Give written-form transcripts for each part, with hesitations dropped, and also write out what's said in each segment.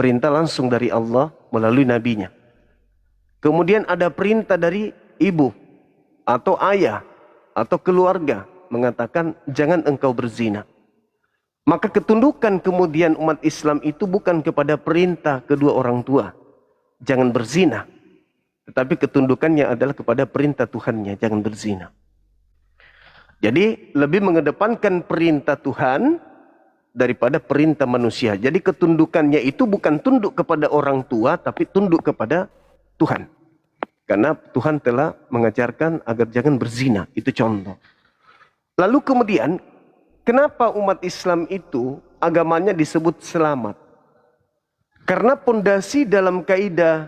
Perintah langsung dari Allah melalui nabinya. Kemudian ada perintah dari ibu atau ayah atau keluarga mengatakan jangan engkau berzina. Maka ketundukan kemudian umat Islam itu bukan kepada perintah kedua orang tua, jangan berzina. Tetapi ketundukannya adalah kepada perintah Tuhannya, jangan berzina. Jadi lebih mengedepankan perintah Tuhan daripada perintah manusia. Jadi ketundukannya itu bukan tunduk kepada orang tua, tapi tunduk kepada Tuhan. Karena Tuhan telah mengajarkan agar jangan berzina, itu contoh. Lalu kemudian, kenapa umat Islam itu agamanya disebut selamat? Karena pondasi dalam kaidah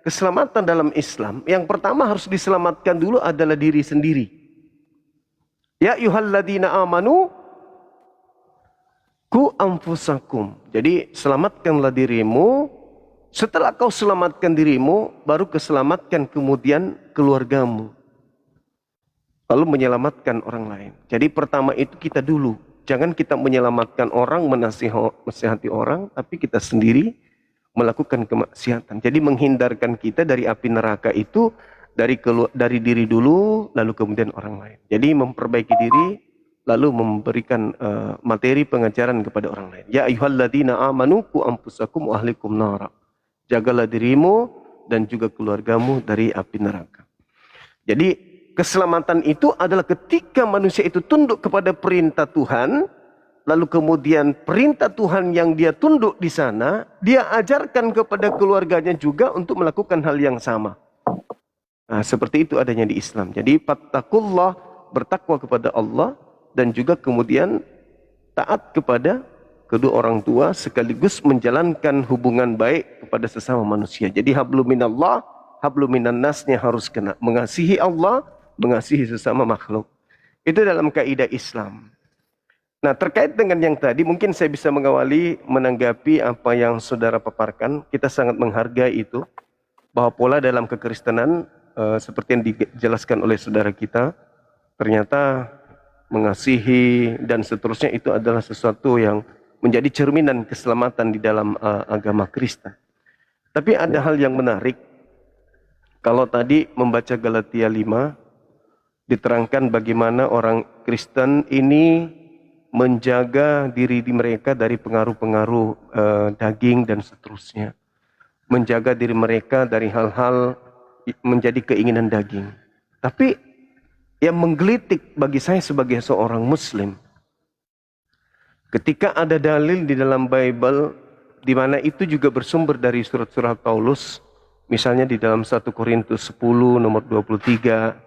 keselamatan dalam Islam, yang pertama harus diselamatkan dulu adalah diri sendiri. Ya ayyuhalladzina amanu ku anfusakum. Jadi selamatkanlah dirimu. Setelah kau selamatkan dirimu, baru keselamatkan kemudian keluargamu. Lalu menyelamatkan orang lain. Jadi pertama itu kita dulu. Jangan kita menyelamatkan orang, menasihati orang, tapi kita sendiri melakukan kemaksiatan. Jadi menghindarkan kita dari api neraka itu dari diri dulu, lalu kemudian orang lain. Jadi memperbaiki diri, lalu memberikan materi pengajaran kepada orang lain. Ya ayyuhalladzina amanu qu anfusakum wa ahlikum nara. Jagalah dirimu dan juga keluargamu dari api neraka. Jadi keselamatan itu adalah ketika manusia itu tunduk kepada perintah Tuhan, lalu kemudian perintah Tuhan yang dia tunduk di sana, dia ajarkan kepada keluarganya juga untuk melakukan hal yang sama. Nah, seperti itu adanya di Islam. Jadi fattaqullah, bertakwa kepada Allah, dan juga kemudian taat kepada kedua orang tua sekaligus menjalankan hubungan baik kepada sesama manusia. Jadi hablum minallah, hablum minan nasnya harus kena. Mengasihi Allah, mengasihi sesama makhluk. Itu dalam kaidah Islam. Nah, terkait dengan yang tadi, mungkin saya bisa mengawali menanggapi apa yang saudara paparkan. Kita sangat menghargai itu. Bahwa pola dalam kekristenan, seperti yang dijelaskan oleh saudara kita, ternyata mengasihi dan seterusnya itu adalah sesuatu yang menjadi cerminan keselamatan di dalam agama Kristen. Tapi ada hal yang menarik. Kalau tadi membaca Galatia 5, diterangkan bagaimana orang Kristen ini menjaga diri mereka dari pengaruh-pengaruh daging dan seterusnya. Menjaga diri mereka dari hal-hal menjadi keinginan daging. Tapi yang menggelitik bagi saya sebagai seorang Muslim, ketika ada dalil di dalam Bible di mana itu juga bersumber dari surat-surat Paulus, misalnya di dalam 1 Korintus 10 nomor 23,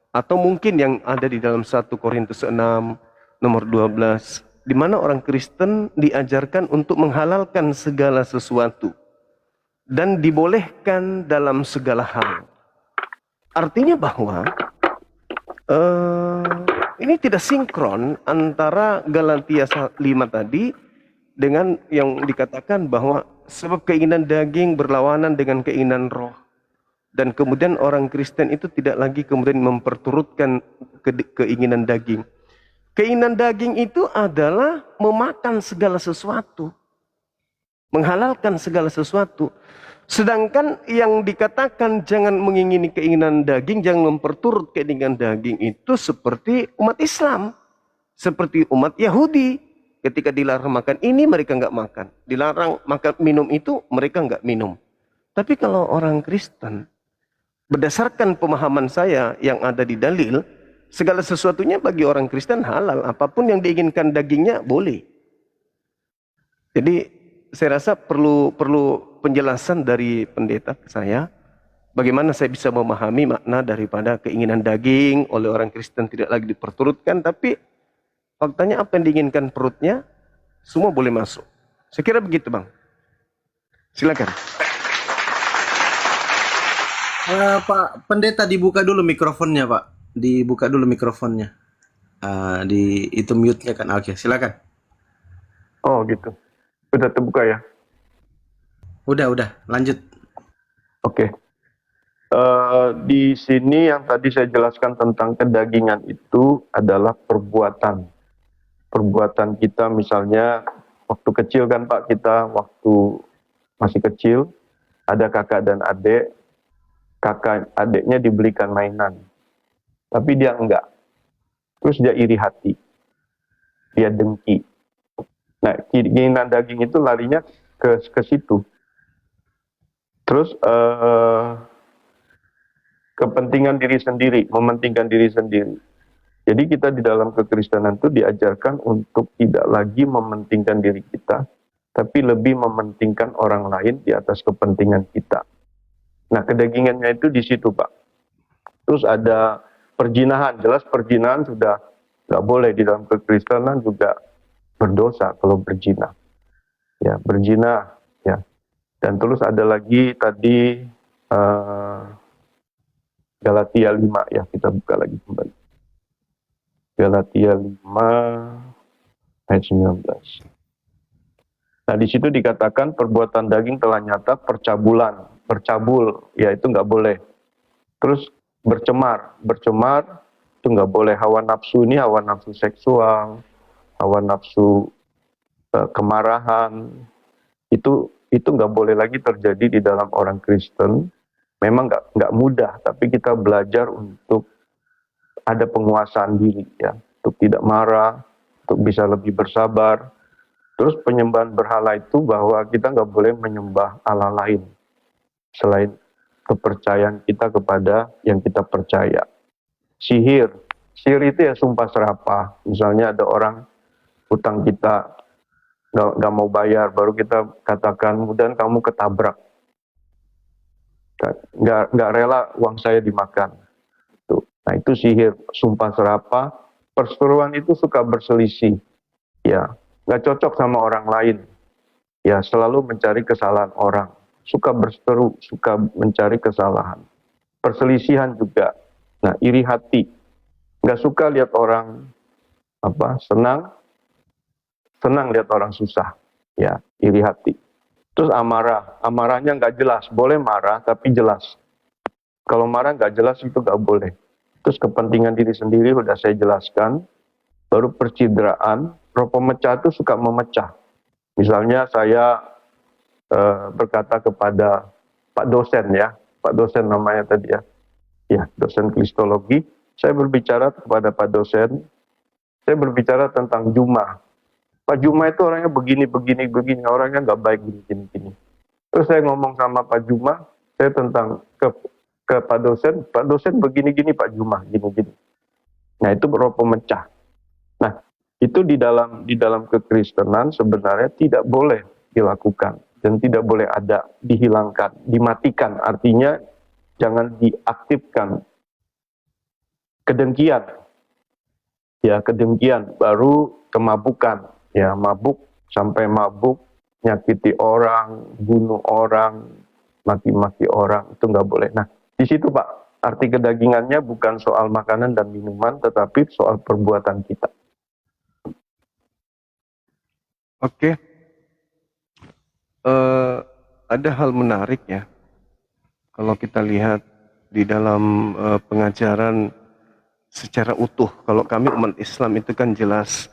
atau mungkin yang ada di dalam 1 Korintus 6 nomor 12, di mana orang Kristen diajarkan untuk menghalalkan segala sesuatu dan dibolehkan dalam segala hal. Artinya bahwa ini tidak sinkron antara Galatia 5 tadi dengan yang dikatakan bahwa sebab keinginan daging berlawanan dengan keinginan roh. Dan kemudian orang Kristen itu tidak lagi kemudian memperturutkan keinginan daging. Keinginan daging itu adalah memakan segala sesuatu. Menghalalkan segala sesuatu. Sedangkan yang dikatakan jangan mengingini keinginan daging, jangan memperturut keinginan daging itu seperti umat Islam. Seperti umat Yahudi. Ketika dilarang makan ini, mereka nggak makan. Dilarang makan minum itu, mereka nggak minum. Tapi kalau orang Kristen, berdasarkan pemahaman saya yang ada di dalil, segala sesuatunya bagi orang Kristen halal. Apapun yang diinginkan dagingnya boleh. Jadi saya rasa perlu penjelasan dari pendeta ke saya. Bagaimana saya bisa memahami makna daripada keinginan daging oleh orang Kristen tidak lagi diperturutkan. Tapi faktanya apa yang diinginkan perutnya, semua boleh masuk. Saya kira begitu, Bang. Silakan. Pak Pendeta, dibuka dulu mikrofonnya, Pak. Dibuka dulu mikrofonnya. Itu mute-nya kan. Oke, silakan. Oh gitu. Udah terbuka ya? Udah. Lanjut. Oke. Di sini yang tadi saya jelaskan tentang kedagingan itu adalah perbuatan. Perbuatan kita misalnya waktu kecil kan Pak, kita waktu masih kecil, ada kakak dan adik, kakak adiknya dibelikan mainan, tapi dia enggak. Terus dia iri hati, dia dengki. Nah, keinginan daging itu larinya ke situ. Terus kepentingan diri sendiri, mementingkan diri sendiri. Jadi kita di dalam kekristenan itu diajarkan untuk tidak lagi mementingkan diri kita, tapi lebih mementingkan orang lain di atas kepentingan kita. Nah, kedagingannya itu di situ, Pak. Terus ada perjinahan, jelas perjinahan sudah nggak boleh di dalam kekristenan, juga berdosa kalau berzina. Ya, berzina, ya. Dan terus ada lagi tadi Galatia 5, ya, kita buka lagi kembali. Galatia 5 ayat 19. Nah, di situ dikatakan perbuatan daging telah nyata, percabulan, bercabul, ya itu nggak boleh. Terus bercemar itu nggak boleh. Hawa nafsu ini hawa nafsu seksual, hawa nafsu kemarahan, itu nggak boleh lagi terjadi di dalam orang Kristen. Memang nggak mudah, tapi kita belajar untuk ada penguasaan diri, ya, untuk tidak marah, untuk bisa lebih bersabar. Terus penyembahan berhala itu bahwa kita nggak boleh menyembah Allah lain selain kepercayaan kita kepada yang kita percaya. Sihir itu ya sumpah serapah. Misalnya ada orang hutang kita nggak mau bayar, baru kita katakan, mudahan kamu ketabrak. Nggak rela uang saya dimakan. Nah, itu sihir, sumpah serapah. Perseteruan itu suka berselisih, ya, nggak cocok sama orang lain, ya, selalu mencari kesalahan orang, suka berseteru, suka mencari kesalahan. Perselisihan juga. Nah, iri hati, nggak suka lihat orang senang lihat orang susah, ya, iri hati. Terus amarahnya nggak jelas, boleh marah tapi jelas. Kalau marah nggak jelas itu nggak boleh. Terus kepentingan diri sendiri sudah saya jelaskan. Baru percidraan, roh pemecah itu suka memecah. Misalnya saya berkata kepada Pak dosen, ya, Pak dosen namanya tadi, ya, dosen kristologi. Saya berbicara kepada Pak dosen, saya berbicara tentang Juma. Pak Juma itu orangnya begini, orangnya nggak baik, gini. Terus saya ngomong sama Pak Juma, saya tentang ke Pak dosen begini, Pak Juma, gini. Nah, itu roh pemecah. Nah, itu di dalam kekristenan sebenarnya tidak boleh dilakukan dan tidak boleh ada, dihilangkan, dimatikan. Artinya jangan diaktifkan. Kedengkian, ya, kedengkian, baru kemabukan, ya, mabuk sampai mabuk, nyakiti orang, bunuh orang, maki-maki orang, itu nggak boleh. Nah, di situ, Pak, arti kedagingannya bukan soal makanan dan minuman, tetapi soal perbuatan kita. Oke. Ada hal menarik, ya. Kalau kita lihat di dalam pengajaran secara utuh, kalau kami umat Islam itu kan jelas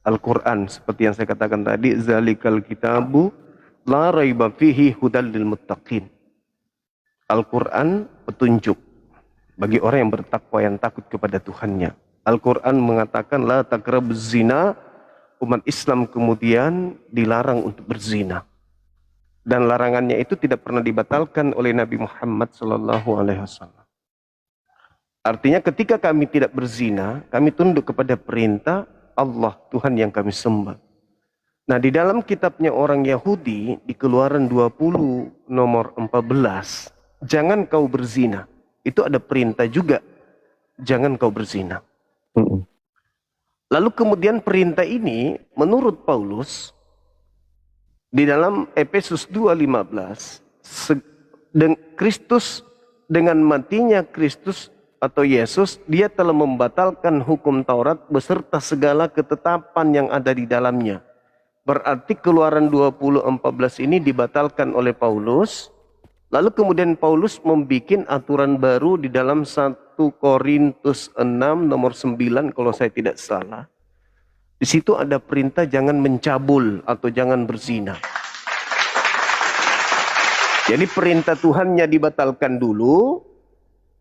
Al-Quran, seperti yang saya katakan tadi, zalikal kitabu la raiba fihi hudal lil muttaqin. Al-Quran petunjuk bagi orang yang bertakwa, yang takut kepada Tuhannya. Al-Quran mengatakan la taqrabuz zina, umat Islam kemudian dilarang untuk berzina. Dan larangannya itu tidak pernah dibatalkan oleh Nabi Muhammad SAW. Artinya ketika kami tidak berzina, kami tunduk kepada perintah Allah, Tuhan yang kami sembah. Nah, di dalam kitabnya orang Yahudi, di Keluaran 20 nomor 14, jangan kau berzina. Itu ada perintah juga, jangan kau berzina. Lalu kemudian perintah ini menurut Paulus di dalam Efesus 2:15, Kristus, dengan matinya Kristus atau Yesus, dia telah membatalkan hukum Taurat beserta segala ketetapan yang ada di dalamnya. Berarti Keluaran 20:14 ini dibatalkan oleh Paulus. Lalu kemudian Paulus membuat aturan baru di dalam 1 Korintus 6 nomor 9 kalau saya tidak salah. Di situ ada perintah jangan mencabul atau jangan berzina. Jadi perintah Tuhannya dibatalkan dulu,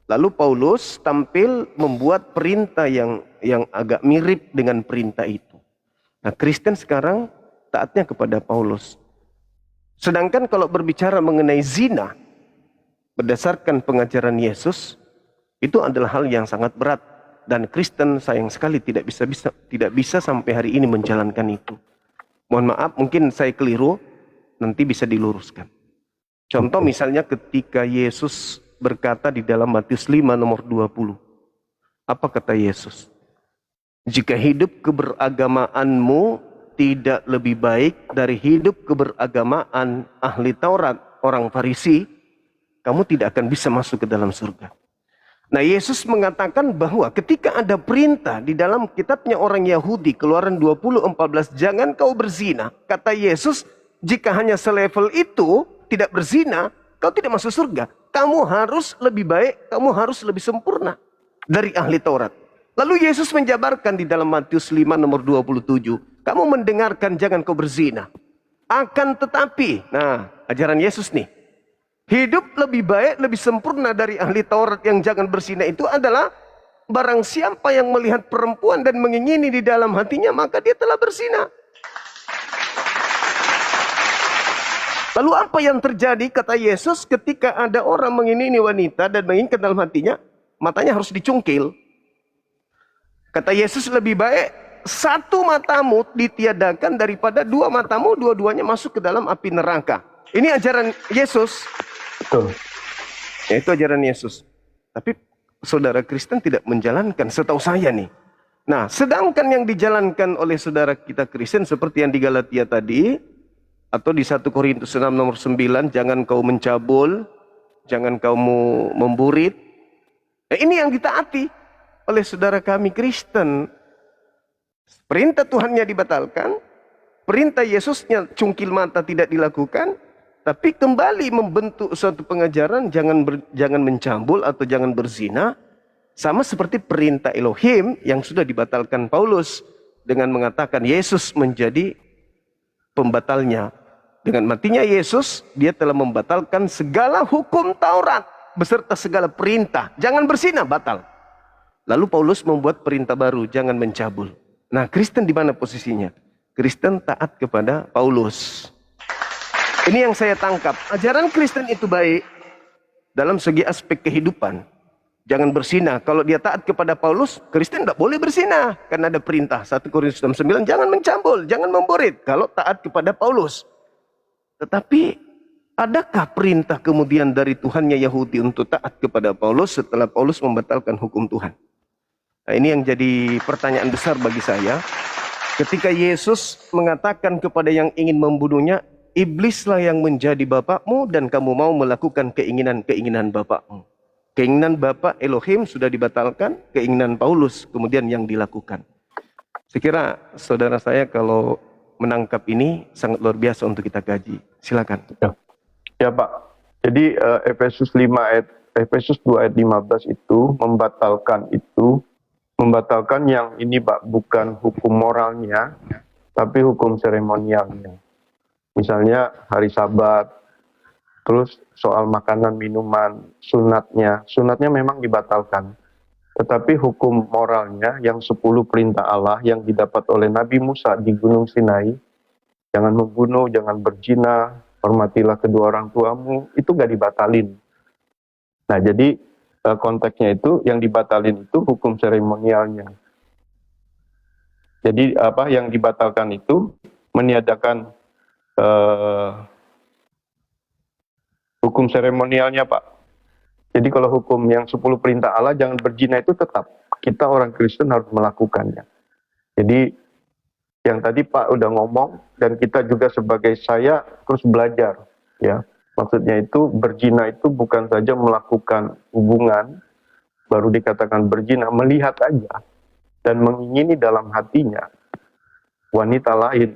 lalu Paulus tampil membuat perintah yang agak mirip dengan perintah itu. Nah, Kristen sekarang taatnya kepada Paulus. Sedangkan kalau berbicara mengenai zina, berdasarkan pengajaran Yesus, itu adalah hal yang sangat berat. Dan Kristen sayang sekali tidak bisa sampai hari ini menjalankan itu. Mohon maaf, mungkin saya keliru, nanti bisa diluruskan. Contoh misalnya ketika Yesus berkata di dalam Matius 5 nomor 20. Apa kata Yesus? Jika hidup keberagamaanmu tidak lebih baik dari hidup keberagamaan ahli Taurat, orang Farisi, kamu tidak akan bisa masuk ke dalam surga. Nah, Yesus mengatakan bahwa ketika ada perintah di dalam kitabnya orang Yahudi, Keluaran 20:14, jangan kau berzina. Kata Yesus, jika hanya selevel itu, tidak berzina, kau tidak masuk surga. Kamu harus lebih baik, kamu harus lebih sempurna dari ahli Taurat. Lalu Yesus menjabarkan di dalam Matius 5 nomor 27, kamu mendengarkan jangan kau berzina. Akan tetapi, nah ajaran Yesus nih, hidup lebih baik, lebih sempurna dari ahli Taurat yang jangan berzina itu adalah barang siapa yang melihat perempuan dan mengingini di dalam hatinya, maka dia telah berzina. Lalu apa yang terjadi, kata Yesus, ketika ada orang mengingini wanita dan menginginkan dalam hatinya, matanya harus dicungkil. Kata Yesus, lebih baik satu matamu ditiadakan daripada dua matamu, dua-duanya masuk ke dalam api neraka. Ini ajaran Yesus. Betul. Ya, itu ajaran Yesus. Tapi saudara Kristen tidak menjalankan, setahu saya nih. Nah, sedangkan yang dijalankan oleh saudara kita Kristen seperti yang di Galatia tadi, atau di 1 Korintus 6 nomor 9, jangan kau mencabul, jangan kau memburit. Nah, ini yang ditaati oleh saudara kami Kristen. Perintah Tuhannya dibatalkan, perintah Yesusnya cungkil mata tidak dilakukan, tapi kembali membentuk suatu pengajaran jangan mencambul atau jangan berzina, sama seperti perintah Elohim yang sudah dibatalkan Paulus dengan mengatakan Yesus menjadi pembatalnya. Dengan matinya Yesus, dia telah membatalkan segala hukum Taurat beserta segala perintah. Jangan berzina, batal. Lalu Paulus membuat perintah baru, jangan mencabul. Nah, Kristen di mana posisinya? Kristen taat kepada Paulus. Ini yang saya tangkap. Ajaran Kristen itu baik dalam segi aspek kehidupan. Jangan berzina. Kalau dia taat kepada Paulus, Kristen tidak boleh berzina. Karena ada perintah 1 Korintus 6:9, jangan mencambul, jangan memborit. Kalau taat kepada Paulus. Tetapi adakah perintah kemudian dari Tuhannya Yahudi untuk taat kepada Paulus setelah Paulus membatalkan hukum Tuhan? Nah, ini yang jadi pertanyaan besar bagi saya. Ketika Yesus mengatakan kepada yang ingin membunuhnya, iblislah yang menjadi bapakmu dan kamu mau melakukan keinginan-keinginan bapakmu. Keinginan bapak Elohim sudah dibatalkan, keinginan Paulus kemudian yang dilakukan. Saya kira saudara saya kalau menangkap ini sangat luar biasa untuk kita kaji. Silakan. Ya Pak, jadi Efesus 2 ayat 15 itu membatalkan yang ini Pak, bukan hukum moralnya, tapi hukum seremonialnya. Misalnya hari Sabat, terus soal makanan, minuman, sunatnya memang dibatalkan. Tetapi hukum moralnya yang 10 perintah Allah yang didapat oleh Nabi Musa di Gunung Sinai, jangan membunuh, jangan berzina, hormatilah kedua orang tuamu, itu gak dibatalin. Nah, jadi konteksnya itu, yang dibatalin itu hukum seremonialnya. Jadi apa yang dibatalkan itu meniadakan hukum seremonialnya Pak. Jadi kalau hukum yang 10 perintah Allah jangan berzina itu tetap kita orang Kristen harus melakukannya. Jadi yang tadi Pak udah ngomong dan kita juga sebagai saya terus belajar ya. Maksudnya itu berzina itu bukan saja melakukan hubungan baru dikatakan berzina, melihat aja dan mengingini dalam hatinya wanita lain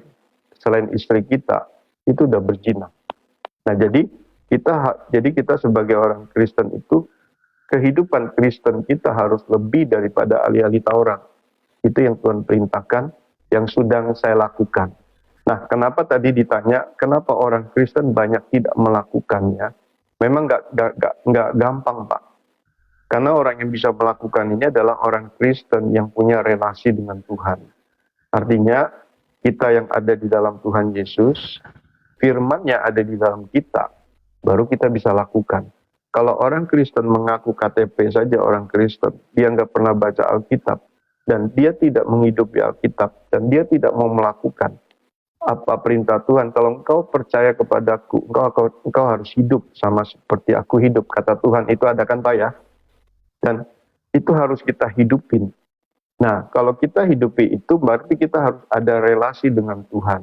selain istri kita itu udah berzina. Nah, jadi kita sebagai orang Kristen itu kehidupan Kristen kita harus lebih daripada ahli-ahli Taurat. Itu yang Tuhan perintahkan, yang sedang saya lakukan. Nah, kenapa tadi ditanya, kenapa orang Kristen banyak tidak melakukannya? Memang nggak gampang, Pak. Karena orang yang bisa melakukan ini adalah orang Kristen yang punya relasi dengan Tuhan. Artinya, kita yang ada di dalam Tuhan Yesus, firman-Nya ada di dalam kita, baru kita bisa lakukan. Kalau orang Kristen mengaku KTP saja orang Kristen, dia nggak pernah baca Alkitab, dan dia tidak menghidupi Alkitab, dan dia tidak mau melakukan apa perintah Tuhan. Kalau engkau percaya kepadaku, engkau harus hidup sama seperti aku hidup, kata Tuhan. Itu ada kan Pak ya? Dan itu harus kita hidupin. Nah, kalau kita hidupi itu, berarti kita harus ada relasi dengan Tuhan.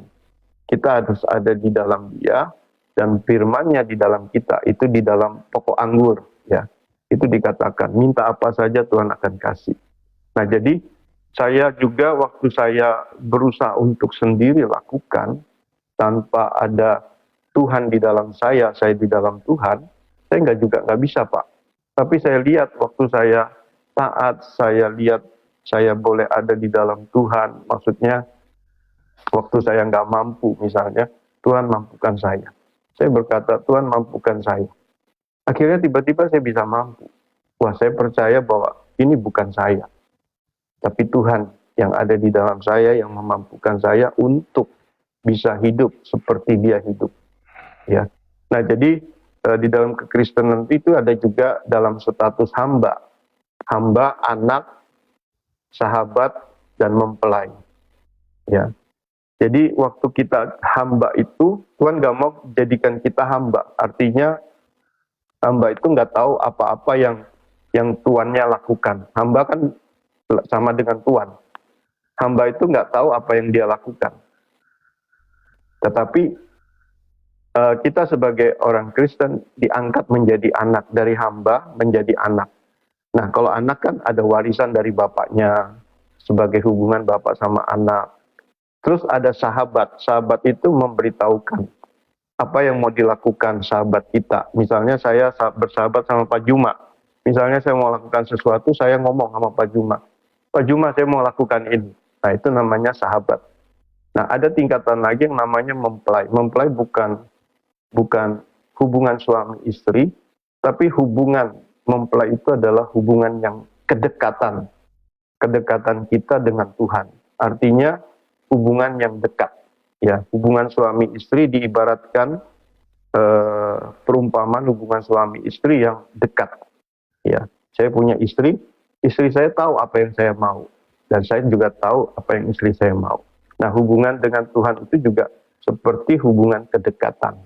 Kita harus ada di dalam Dia, dan firman-Nya di dalam kita, itu di dalam pokok anggur. Ya, itu dikatakan, minta apa saja Tuhan akan kasih. Nah, jadi saya juga waktu saya berusaha untuk sendiri lakukan, tanpa ada Tuhan di dalam saya di dalam Tuhan, saya nggak bisa Pak. Tapi saya lihat waktu saya taat, saya lihat saya boleh ada di dalam Tuhan, maksudnya waktu saya nggak mampu misalnya, Tuhan mampukan saya. Saya berkata, Tuhan mampukan saya. Akhirnya tiba-tiba saya bisa mampu. Wah, saya percaya bahwa ini bukan saya, tapi Tuhan yang ada di dalam saya yang memampukan saya untuk bisa hidup seperti Dia hidup. Ya. Nah, jadi di dalam kekristenan itu ada juga dalam status hamba. Hamba, anak, sahabat, dan mempelai. Ya. Jadi waktu kita hamba itu, Tuhan gak mau jadikan kita hamba. Artinya hamba itu nggak tahu apa-apa yang tuannya lakukan. Hamba kan sama dengan tuan. Hamba itu nggak tahu apa yang dia lakukan. Tetapi kita sebagai orang Kristen diangkat menjadi anak, dari hamba menjadi anak. Nah, kalau anak kan ada warisan dari bapaknya, sebagai hubungan bapak sama anak. Terus ada sahabat. Sahabat itu memberitahukan apa yang mau dilakukan sahabat kita. Misalnya saya bersahabat sama Pak Juma. Misalnya saya mau lakukan sesuatu, saya ngomong sama Pak Juma. Pak Juma, saya mau lakukan ini. Nah, itu namanya sahabat. Nah, ada tingkatan lagi yang namanya mempelai. Mempelai bukan hubungan suami istri, tapi hubungan mempelai itu adalah hubungan yang kedekatan. Kedekatan kita dengan Tuhan. Artinya hubungan yang dekat. Ya, hubungan suami istri diibaratkan perumpamaan hubungan suami istri yang dekat. Ya, saya punya istri saya tahu apa yang saya mau, dan saya juga tahu apa yang istri saya mau. Nah, hubungan dengan Tuhan itu juga seperti hubungan kedekatan.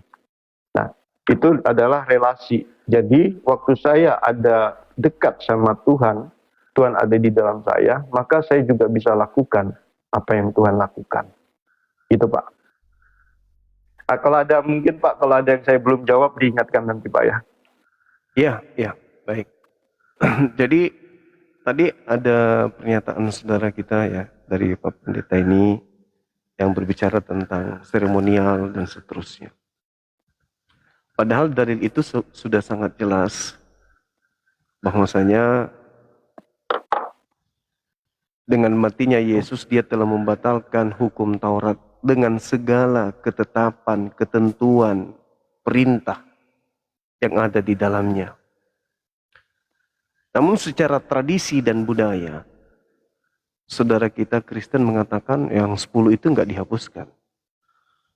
Nah, itu adalah relasi. Jadi, waktu saya ada dekat sama Tuhan, Tuhan ada di dalam saya, maka saya juga bisa lakukan apa yang Tuhan lakukan. Itu Pak. Kalau ada mungkin Pak, kalau ada yang saya belum jawab, diingatkan nanti Pak ya. Ya, baik. Jadi tadi ada pernyataan saudara kita ya, dari Pak Pendeta ini, yang berbicara tentang seremonial dan seterusnya. Padahal dalil itu sudah sangat jelas, bahwasanya dengan matinya Yesus, Dia telah membatalkan hukum Taurat dengan segala ketetapan, ketentuan, perintah yang ada di dalamnya. Namun secara tradisi dan budaya, saudara kita Kristen mengatakan yang 10 itu nggak dihapuskan.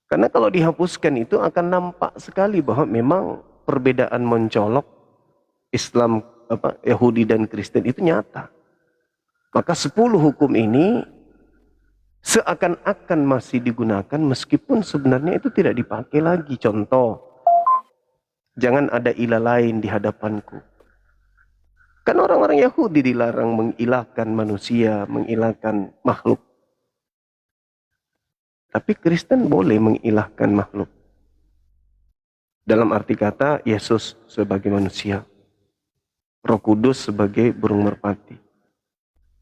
Karena kalau dihapuskan itu akan nampak sekali bahwa memang perbedaan mencolok Islam, Yahudi dan Kristen itu nyata. Maka 10 hukum ini seakan-akan masih digunakan meskipun sebenarnya itu tidak dipakai lagi. Contoh, jangan ada ilah lain di hadapanku. Kan orang-orang Yahudi dilarang mengilahkan manusia, mengilahkan makhluk. Tapi Kristen boleh mengilahkan makhluk. Dalam arti kata, Yesus sebagai manusia, Roh Kudus sebagai burung merpati.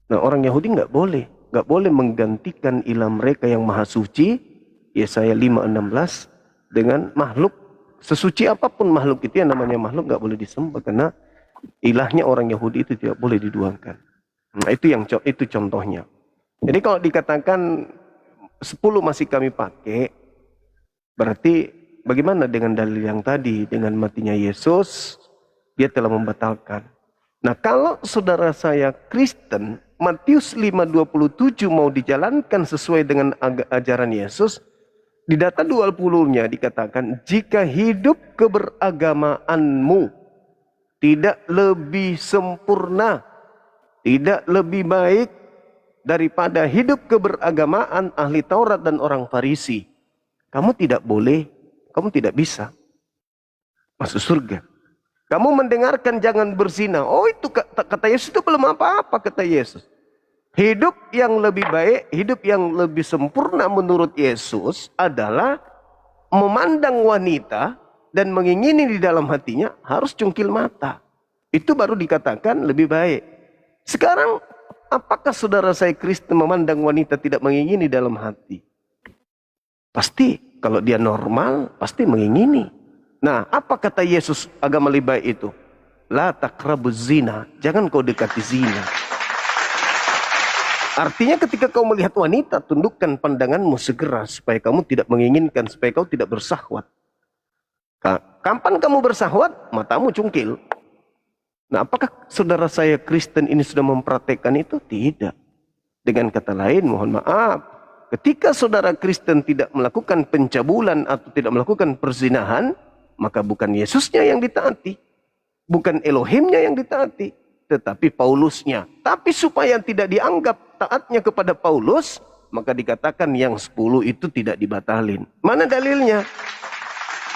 Nah, orang Yahudi nggak boleh menggantikan ilah mereka yang maha suci, Yesaya 5:16, dengan makhluk. Sesuci apapun makhluk itu, yang namanya makhluk nggak boleh disembah, karena ilahnya orang Yahudi itu tidak boleh diduakan. Nah, itu contohnya. Jadi kalau dikatakan 10 masih kami pakai, berarti bagaimana dengan dalil yang tadi? Dengan matinya Yesus, dia telah membatalkan. Nah, kalau saudara saya Kristen, Matius 5:27 mau dijalankan sesuai dengan ajaran Yesus, di data 20-nya dikatakan, jika hidup keberagamaanmu tidak lebih sempurna, tidak lebih baik daripada hidup keberagamaan ahli Taurat dan orang Farisi, kamu tidak boleh, kamu tidak bisa masuk surga. Kamu mendengarkan jangan berzina. Oh, itu kata Yesus itu belum apa-apa, kata Yesus. Hidup yang lebih baik, hidup yang lebih sempurna menurut Yesus adalah memandang wanita dan mengingini di dalam hatinya harus cungkil mata. Itu baru dikatakan lebih baik. Sekarang, apakah saudara saya Kristen memandang wanita tidak mengingini dalam hati? Pasti, kalau dia normal, pasti mengingini. Nah, apa kata Yesus agama lebih baik itu? La taqrabuz zina, jangan kau dekati zina. Artinya ketika kau melihat wanita, tundukkan pandanganmu segera supaya kamu tidak menginginkan, supaya kau tidak bersahwat. Kapan kamu bersahwat? Matamu cungkil. Nah, apakah saudara saya Kristen ini sudah mempraktekkan itu? Tidak. Dengan kata lain, mohon maaf, ketika saudara Kristen tidak melakukan pencabulan atau tidak melakukan perzinahan, maka bukan Yesusnya yang ditaati, bukan Elohimnya yang ditaati, tetapi Paulusnya. Tapi supaya tidak dianggap taatnya kepada Paulus, maka dikatakan yang 10 itu tidak dibatalin. Mana dalilnya?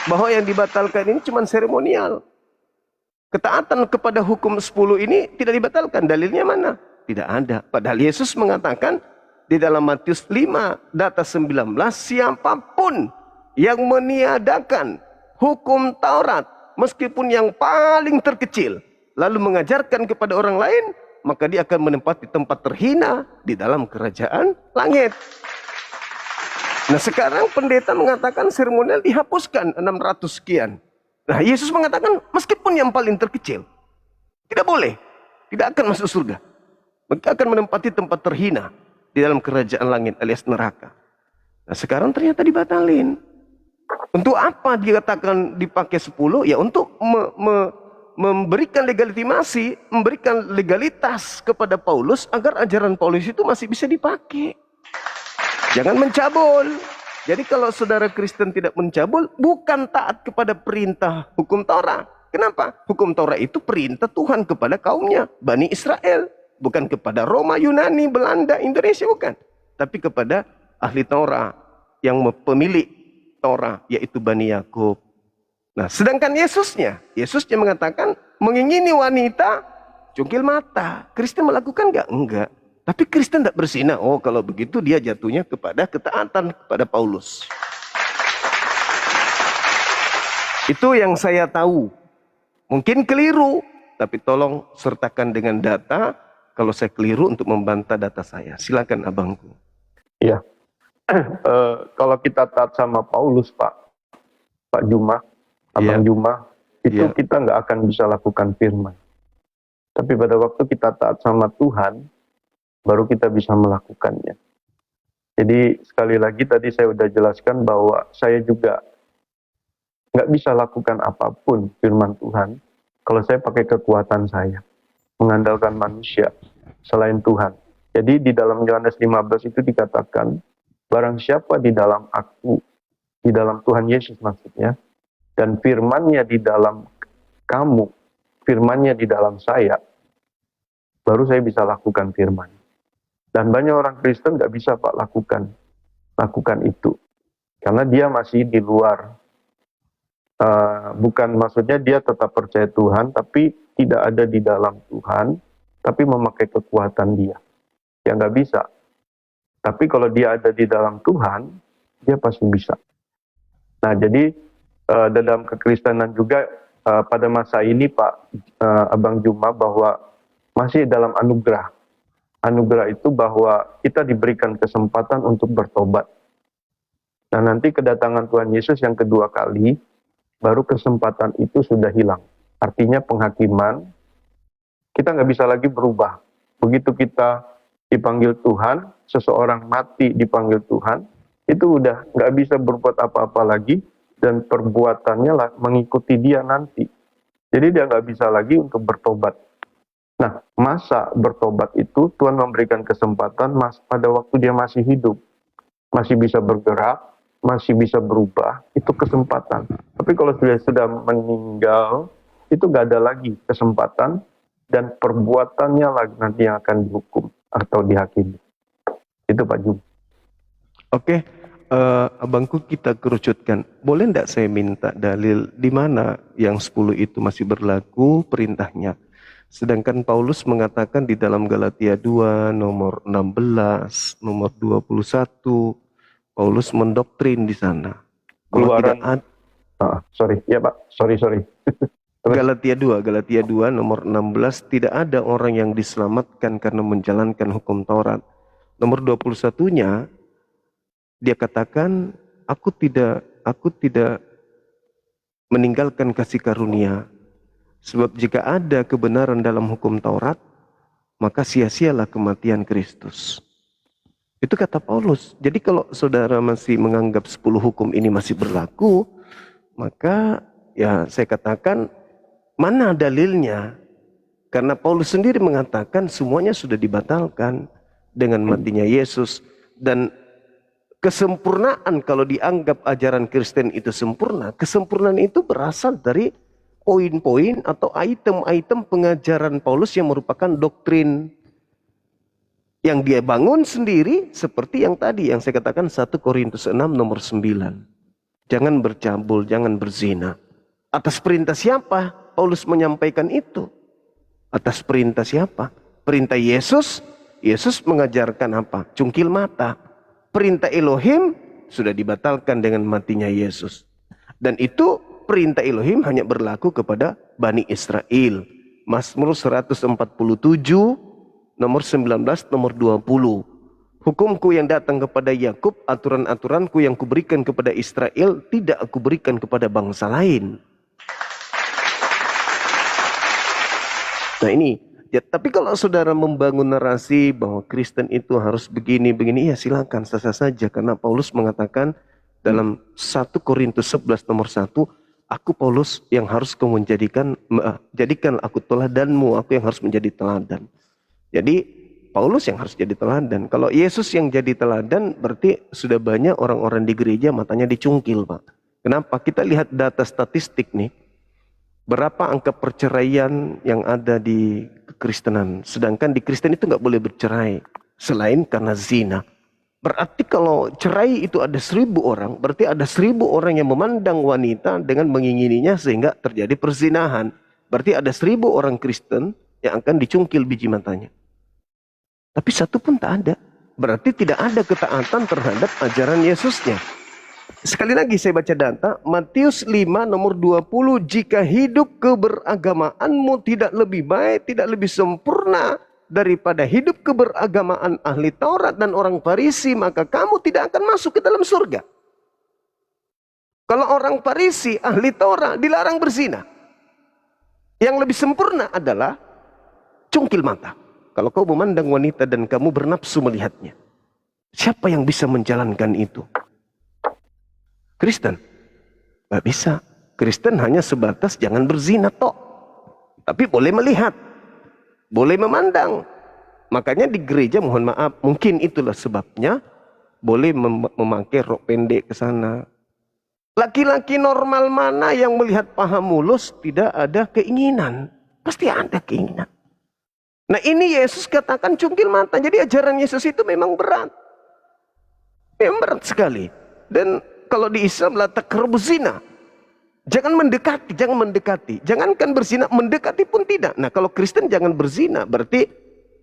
Bahwa yang dibatalkan ini cuma seremonial. Ketaatan kepada hukum 10 ini tidak dibatalkan. Dalilnya mana? Tidak ada. Padahal Yesus mengatakan di dalam Matius 5, data 19, siapapun yang meniadakan hukum Taurat, meskipun yang paling terkecil, lalu mengajarkan kepada orang lain, maka dia akan menempati tempat terhina di dalam kerajaan langit. Nah, sekarang pendeta mengatakan seremonial dihapuskan 600 sekian. Nah, Yesus mengatakan meskipun yang paling terkecil, tidak boleh, tidak akan masuk surga. Mereka akan menempati tempat terhina di dalam kerajaan langit alias neraka. Nah, sekarang ternyata dibatalin. Untuk apa dikatakan dipakai 10? Ya untuk memberikan legitimasi, memberikan legalitas kepada Paulus agar ajaran Paulus itu masih bisa dipakai. Jangan mencabul. Jadi kalau saudara Kristen tidak mencabul, bukan taat kepada perintah hukum Taurat. Kenapa? Hukum Taurat itu perintah Tuhan kepada kaumnya, Bani Israel. Bukan kepada Roma, Yunani, Belanda, Indonesia, bukan. Tapi kepada ahli Taurat yang pemilik Torah, yaitu Bani Yakub. Nah, sedangkan Yesusnya mengatakan mengingini wanita cungkil mata. Kristen melakukan enggak? Enggak. Tapi Kristen tidak berzina. Oh, kalau begitu dia jatuhnya kepada ketaatan kepada Paulus. Itu yang saya tahu. Mungkin keliru, tapi tolong sertakan dengan data. Kalau saya keliru untuk membantah data saya. Silakan abangku. Ya. Kalau kita taat sama Paulus, Pak Juma, Abang Juma, itu kita nggak akan bisa lakukan firman. Tapi pada waktu kita taat sama Tuhan, baru kita bisa melakukannya. Jadi sekali lagi tadi saya udah jelaskan bahwa saya juga nggak bisa lakukan apapun firman Tuhan kalau saya pakai kekuatan saya, mengandalkan manusia selain Tuhan. Jadi di dalam Yohanes 15 itu dikatakan, barang siapa di dalam aku, di dalam Tuhan Yesus maksudnya, dan firman-Nya di dalam kamu, firman-Nya di dalam saya, baru saya bisa lakukan firman. Dan banyak orang Kristen nggak bisa Pak lakukan itu. Karena dia masih di luar, bukan maksudnya dia tetap percaya Tuhan, tapi tidak ada di dalam Tuhan, tapi memakai kekuatan dia. Ya nggak bisa. Tapi kalau dia ada di dalam Tuhan, dia pasti bisa. Nah, jadi dalam kekristenan juga pada masa ini Pak Abang Juma, bahwa masih dalam anugerah. Anugerah itu bahwa kita diberikan kesempatan untuk bertobat. Nah, nanti kedatangan Tuhan Yesus yang kedua kali, baru kesempatan itu sudah hilang. Artinya penghakiman, kita nggak bisa lagi berubah. Begitu kita dipanggil Tuhan, seseorang mati dipanggil Tuhan, itu udah nggak bisa berbuat apa-apa lagi, dan perbuatannya lah mengikuti dia nanti. Jadi dia nggak bisa lagi untuk bertobat. Nah, masa bertobat itu Tuhan memberikan kesempatan pada waktu dia masih hidup. Masih bisa bergerak, masih bisa berubah, itu kesempatan. Tapi kalau sudah meninggal, itu nggak ada lagi kesempatan, dan perbuatannya lagi nanti yang akan dihukum atau dihakimi. Itu Pak Jum. Oke, abangku, kita kerucutkan. Boleh enggak saya minta dalil di mana yang 10 itu masih berlaku perintahnya? Sedangkan Paulus mengatakan di dalam Galatia 2 nomor 16, nomor 21, Paulus mendoktrin di sana. Keluaran. Sorry, ya Pak. Sorry. Galatia 2 nomor 16, tidak ada orang yang diselamatkan karena menjalankan hukum Taurat. Nomor 21-nya dia katakan, aku tidak meninggalkan kasih karunia. Sebab jika ada kebenaran dalam hukum Taurat, maka sia-sialah kematian Kristus. Itu kata Paulus. Jadi kalau saudara masih menganggap 10 hukum ini masih berlaku, maka ya saya katakan, mana dalilnya? Karena Paulus sendiri mengatakan semuanya sudah dibatalkan dengan matinya Yesus. Dan kesempurnaan, kalau dianggap ajaran Kristen itu sempurna, kesempurnaan itu berasal dari poin-poin atau item-item pengajaran Paulus yang merupakan doktrin yang dia bangun sendiri, seperti yang tadi yang saya katakan 1 Korintus 6 nomor 9. Jangan bercabul, jangan berzina. Atas perintah siapa Paulus menyampaikan itu? Atas perintah siapa? Perintah Yesus. Yesus mengajarkan apa? Cungkil mata. Perintah Elohim sudah dibatalkan dengan matinya Yesus. Dan itu perintah Elohim hanya berlaku kepada Bani Israel. Mazmur 147 nomor 19, nomor 20. Hukumku yang datang kepada Yakub, aturan-aturanku yang kuberikan kepada Israel, tidak aku berikan kepada bangsa lain. Nah ini, ya, tapi kalau saudara membangun narasi bahwa Kristen itu harus begini, ya silakan, sah-sah saja. Karena Paulus mengatakan dalam 1 Korintus 11 nomor 1, aku Paulus yang harus kamu jadikan aku teladanmu, aku yang harus menjadi teladan. Jadi Paulus yang harus jadi teladan. Kalau Yesus yang jadi teladan, berarti sudah banyak orang-orang di gereja matanya dicungkil, Pak. Kenapa? Kita lihat data statistik nih. Berapa angka perceraian yang ada di kekristenan. Sedangkan di Kristen itu nggak boleh bercerai. Selain karena zina. Berarti kalau cerai itu ada 1.000 orang. Berarti ada 1.000 orang yang memandang wanita dengan mengingininya sehingga terjadi perzinahan. Berarti ada 1.000 orang Kristen yang akan dicungkil biji matanya. Tapi satu pun tak ada. Berarti tidak ada ketaatan terhadap ajaran Yesusnya. Sekali lagi saya baca data. Matius 5 nomor 20. Jika hidup keberagamaanmu tidak lebih baik, tidak lebih sempurna daripada hidup keberagamaan ahli Taurat dan orang Farisi, maka kamu tidak akan masuk ke dalam surga. Kalau orang Farisi, ahli Taurat, dilarang berzina. Yang lebih sempurna adalah cungkil mata. Kalau kau memandang wanita dan kamu bernafsu melihatnya, siapa yang bisa menjalankan itu? Kristen? Gak bisa. Kristen hanya sebatas jangan berzina tok. Tapi boleh melihat. Boleh memandang. Makanya di gereja, mohon maaf, mungkin itulah sebabnya boleh memakai rok pendek ke sana. Laki-laki normal mana yang melihat paha mulus tidak ada keinginan? Pasti ada keinginan. Nah ini Yesus katakan cungkil mata. Jadi ajaran Yesus itu memang berat. Memang berat sekali. Dan kalau di Islam la taqrabu zina. Jangan mendekati, jangan mendekati. Jangankan berzina, mendekati pun tidak. Nah kalau Kristen jangan berzina, berarti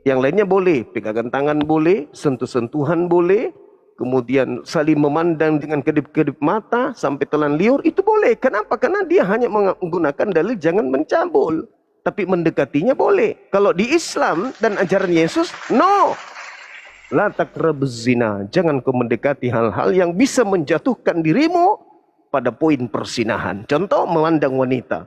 yang lainnya boleh. Pegangan tangan boleh, sentuh-sentuhan boleh. Kemudian saling memandang dengan kedip-kedip mata sampai telan liur, itu boleh. Kenapa? Karena dia hanya menggunakan dalil jangan mencabul. Tapi mendekatinya boleh. Kalau di Islam dan ajaran Yesus, no. La taqrabuz zina. Jangan kau mendekati hal-hal yang bisa menjatuhkan dirimu pada poin persinahan. Contoh, memandang wanita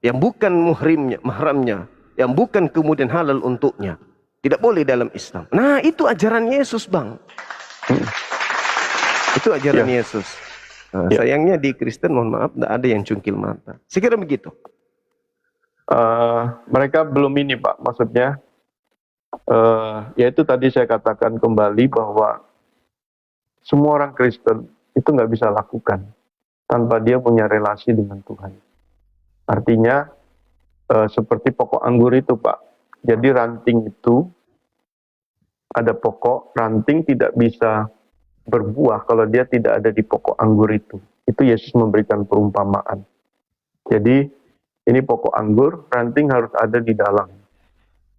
yang bukan mahramnya, yang bukan kemudian halal untuknya. Tidak boleh dalam Islam. Nah, itu ajaran Yesus, Bang. Itu ajaran Yesus. Nah, Ya. sayangnya di Kristen, mohon maaf, tidak ada yang cungkil mata. Saya kira begitu. Mereka belum ini Pak, maksudnya yaitu tadi saya katakan kembali bahwa semua orang Kristen itu nggak bisa lakukan tanpa dia punya relasi dengan Tuhan. Artinya seperti pokok anggur itu Pak. Jadi ranting itu ada pokok, ranting tidak bisa berbuah kalau dia tidak ada di pokok anggur itu. Itu Yesus memberikan perumpamaan. Jadi ini pokok anggur, ranting harus ada di dalam.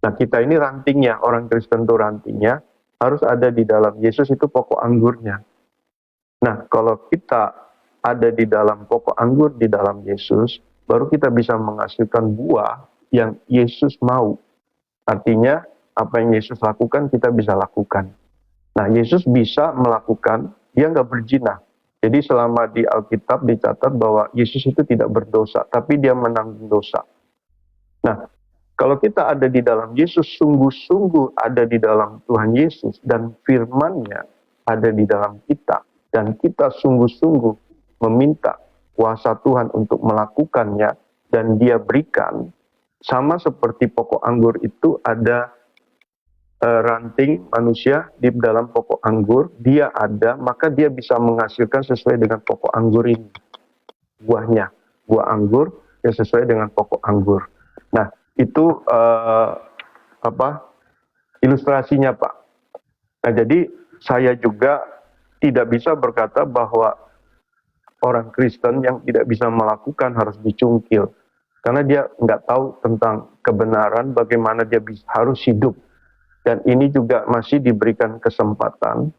Nah kita ini rantingnya, orang Kristen itu rantingnya harus ada di dalam. Yesus itu pokok anggurnya. Nah kalau kita ada di dalam pokok anggur di dalam Yesus, baru kita bisa menghasilkan buah yang Yesus mau. Artinya apa yang Yesus lakukan kita bisa lakukan. Nah, Yesus bisa melakukan, dia nggak berzina. Jadi selama di Alkitab dicatat bahwa Yesus itu tidak berdosa, tapi dia menanggung dosa. Nah, kalau kita ada di dalam Yesus, sungguh-sungguh ada di dalam Tuhan Yesus, dan firman-Nya ada di dalam kita, dan kita sungguh-sungguh meminta kuasa Tuhan untuk melakukannya, dan dia berikan, sama seperti pokok anggur itu ada ranting manusia di dalam pokok anggur, dia ada, maka dia bisa menghasilkan sesuai dengan pokok anggur ini. Buahnya, buah anggur yang sesuai dengan pokok anggur. Nah, itu ilustrasinya Pak. Nah, jadi saya juga tidak bisa berkata bahwa orang Kristen yang tidak bisa melakukan harus dicungkil. Karena dia nggak tahu tentang kebenaran, bagaimana dia harus hidup. Dan ini juga masih diberikan kesempatan,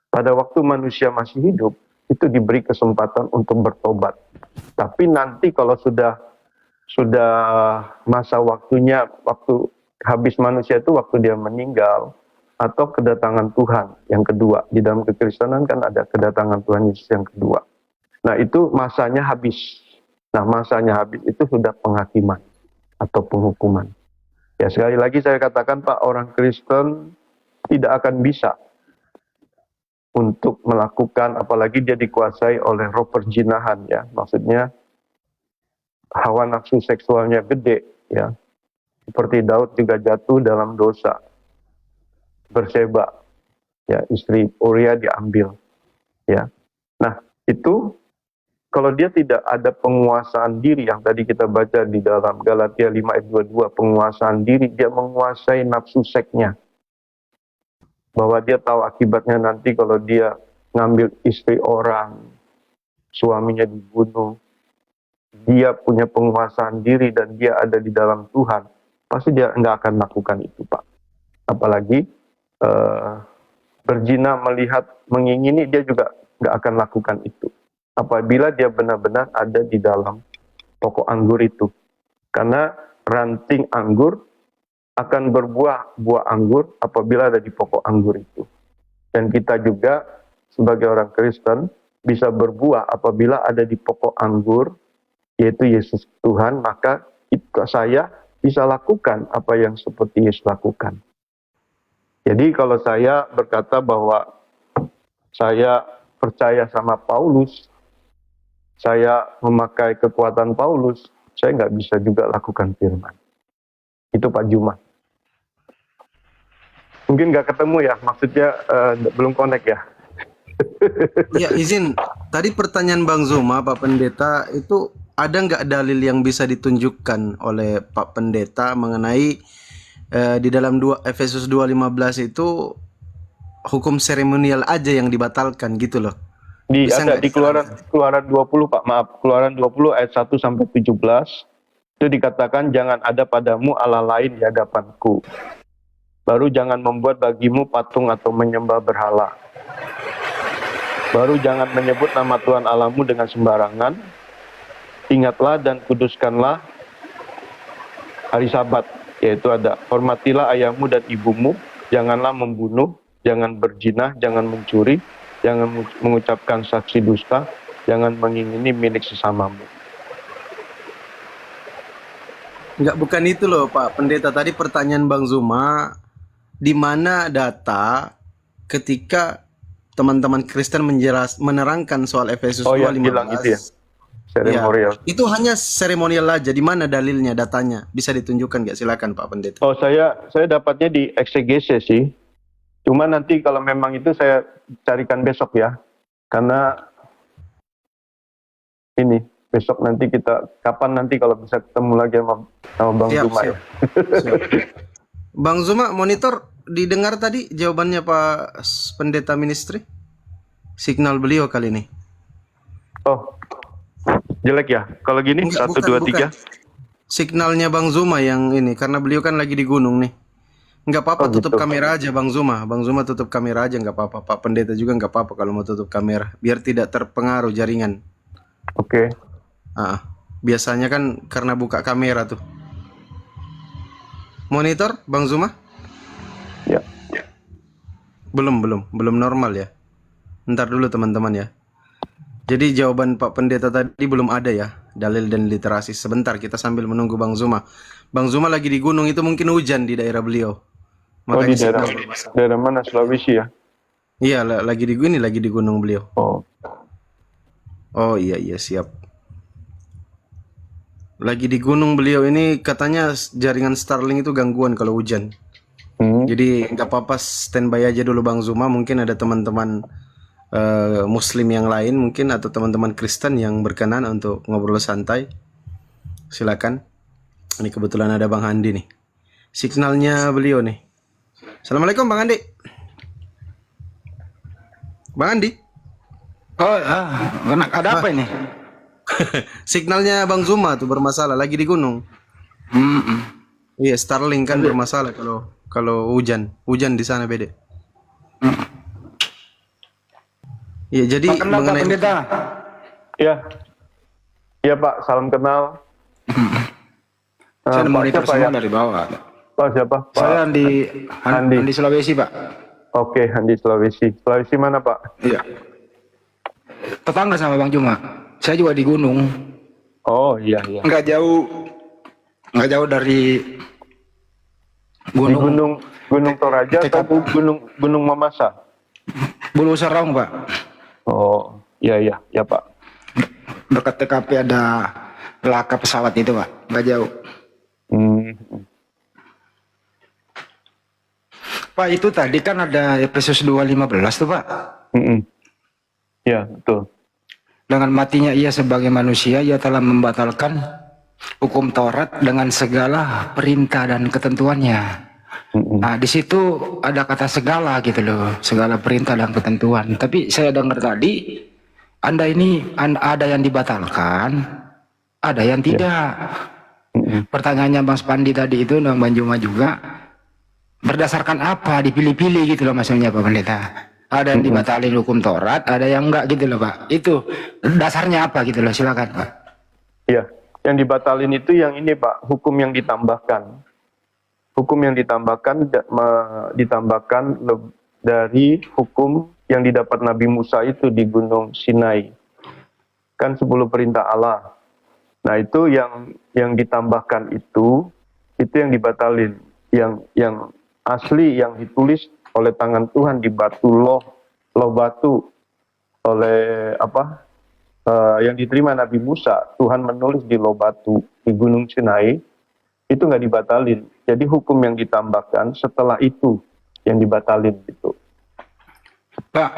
pada waktu manusia masih hidup, itu diberi kesempatan untuk bertobat. Tapi nanti kalau sudah masa waktunya, waktu habis manusia itu waktu dia meninggal, atau kedatangan Tuhan yang kedua. Di dalam kekristenan kan ada kedatangan Tuhan Yesus yang kedua. Nah itu masanya habis. Nah masanya habis itu sudah penghakiman atau penghukuman. Ya sekali lagi saya katakan Pak, orang Kristen tidak akan bisa untuk melakukan, apalagi dia dikuasai oleh roh perjinahan ya. Maksudnya hawa nafsu seksualnya gede ya. Seperti Daud juga jatuh dalam dosa. Berseba ya, istri Uria diambil ya. Nah, itu kalau dia tidak ada penguasaan diri yang tadi kita baca di dalam Galatia 5 ayat 22, penguasaan diri, dia menguasai nafsu seksnya. Bahwa dia tahu akibatnya nanti kalau dia ngambil istri orang, suaminya dibunuh, dia punya penguasaan diri dan dia ada di dalam Tuhan, pasti dia nggak akan lakukan itu Pak. Apalagi berzina, melihat, mengingini, dia juga nggak akan lakukan itu. Apabila dia benar-benar ada di dalam pokok anggur itu. Karena ranting anggur akan berbuah buah anggur apabila ada di pokok anggur itu. Dan kita juga sebagai orang Kristen bisa berbuah apabila ada di pokok anggur, yaitu Yesus Tuhan, maka saya bisa lakukan apa yang seperti Yesus lakukan. Jadi kalau saya berkata bahwa saya percaya sama Paulus, saya memakai kekuatan Paulus, saya nggak bisa juga lakukan firman. Itu Pak Juma. Mungkin nggak ketemu ya, maksudnya belum connect ya. Ya izin, tadi pertanyaan Bang Zuma, Pak Pendeta, itu ada nggak dalil yang bisa ditunjukkan oleh Pak Pendeta mengenai di dalam Efesus 2:15 itu hukum seremonial aja yang dibatalkan gitu loh. Ada di keluaran 20 Pak, maaf, keluaran 20 ayat 1 sampai 17 itu dikatakan jangan ada padamu Allah lain di hadapanku. Baru jangan membuat bagimu patung atau menyembah berhala. Baru jangan menyebut nama Tuhan Allahmu dengan sembarangan. Ingatlah dan kuduskanlah hari Sabat, yaitu ada hormatilah ayahmu dan ibumu, janganlah membunuh, jangan berzina, jangan mencuri, jangan mengucapkan saksi dusta, jangan mengingini milik sesamamu. Enggak, bukan itu loh Pak Pendeta. Tadi pertanyaan Bang Zuma, di mana data ketika teman-teman Kristen menerangkan soal Efesus Oh 2:15. yang bilang itu ya, Ya, seremonial. itu hanya seremonial aja. Di mana dalilnya, datanya? Bisa ditunjukkan nggak? Silakan Pak Pendeta. Oh saya dapatnya di eksegese sih. Cuma nanti kalau memang itu saya carikan besok ya. Karena ini besok nanti kita kapan nanti kalau bisa ketemu lagi sama Bang Siap, Zuma siap. ya. Siap. Bang Zuma, monitor didengar tadi jawabannya Pak Pendeta Ministry? Signal beliau kali ini. Oh jelek ya. Kalau gini Enggak, 1 2 3. Signalnya Bang Zuma yang ini, karena beliau kan lagi di gunung nih. Nggak apa-apa, Oh, tutup gitu. kamera aja Bang Zuma. Bang Zuma tutup kamera aja, nggak apa-apa. Pak Pendeta juga nggak apa-apa kalau mau tutup kamera, biar tidak terpengaruh jaringan. Oke. Biasanya kan karena buka kamera tuh. Monitor Bang Zuma? Ya. Belum normal ya. Ntar dulu teman-teman ya. Jadi jawaban Pak Pendeta tadi belum ada ya, dalil dan literasi. Sebentar kita sambil menunggu Bang Zuma. Bang Zuma lagi di gunung, itu mungkin hujan di daerah beliau. Oh di Makanya daerah mana, Sulawesi ya? Iya, lagi di gunung beliau. Oh. Oh iya siap. Lagi di gunung beliau ini, katanya jaringan Starlink itu gangguan kalau hujan. Jadi nggak apa-apa, standby aja dulu Bang Zuma. Mungkin ada teman-teman Muslim yang lain mungkin, atau teman-teman Kristen yang berkenan untuk ngobrol santai. Silakan. Ini kebetulan ada Bang Andi nih. Signalnya beliau nih. Assalamualaikum Bang Andi. Bang Andi. Oh, ada apa ini? Signalnya Bang Zuma tuh bermasalah, lagi di gunung. Iya, Starlink kan bermasalah kalau hujan di sana beda. Iya, jadi Pak Pendeta. Ya. Iya Pak, salam kenal. Saya Pak monitor siapa semua ya? dari bawah. Pak siapa? Pak Saya Andi. di Sulawesi, Pak. Oke, Andi Sulawesi. Sulawesi mana Pak? Iya. Tetangga sama Bang Juma. Saya juga di gunung. Oh iya. Nggak jauh dari Di Gunung Toraja atau Gunung Mamasa? Bulu Serong, Pak. Oh iya Pak. Dekat TKP ada laka pesawat itu, Pak. Nggak jauh. Pak, itu tadi kan ada Efesus 2:15 tuh, Pak. Ya betul. Dengan matinya ia sebagai manusia, ia telah membatalkan hukum Taurat dengan segala perintah dan ketentuannya. Nah, di situ ada kata segala gitu loh, segala perintah dan ketentuan. Tapi saya dengar tadi, Anda ini ada yang dibatalkan, ada yang tidak. Pertanyaannya Bang Spandi tadi itu, dan Bang Juma juga, berdasarkan apa dipilih-pilih gitu loh maksudnya Pak Pendeta. Ada yang dibatalin hukum Taurat, ada yang enggak gitu loh Pak. Itu dasarnya apa gitu loh, silakan Pak. Iya, yang dibatalin itu yang ini Pak, hukum yang ditambahkan. Hukum yang ditambahkan dari hukum yang didapat Nabi Musa itu di Gunung Sinai. Kan 10 perintah Allah. Nah itu yang ditambahkan itu yang dibatalin. Yang asli yang ditulis oleh tangan Tuhan di batu loh batu oleh yang diterima Nabi Musa, Tuhan menulis di loh batu di Gunung Sinai, itu nggak dibatalin. Jadi hukum yang ditambahkan setelah itu yang dibatalin itu. Pak,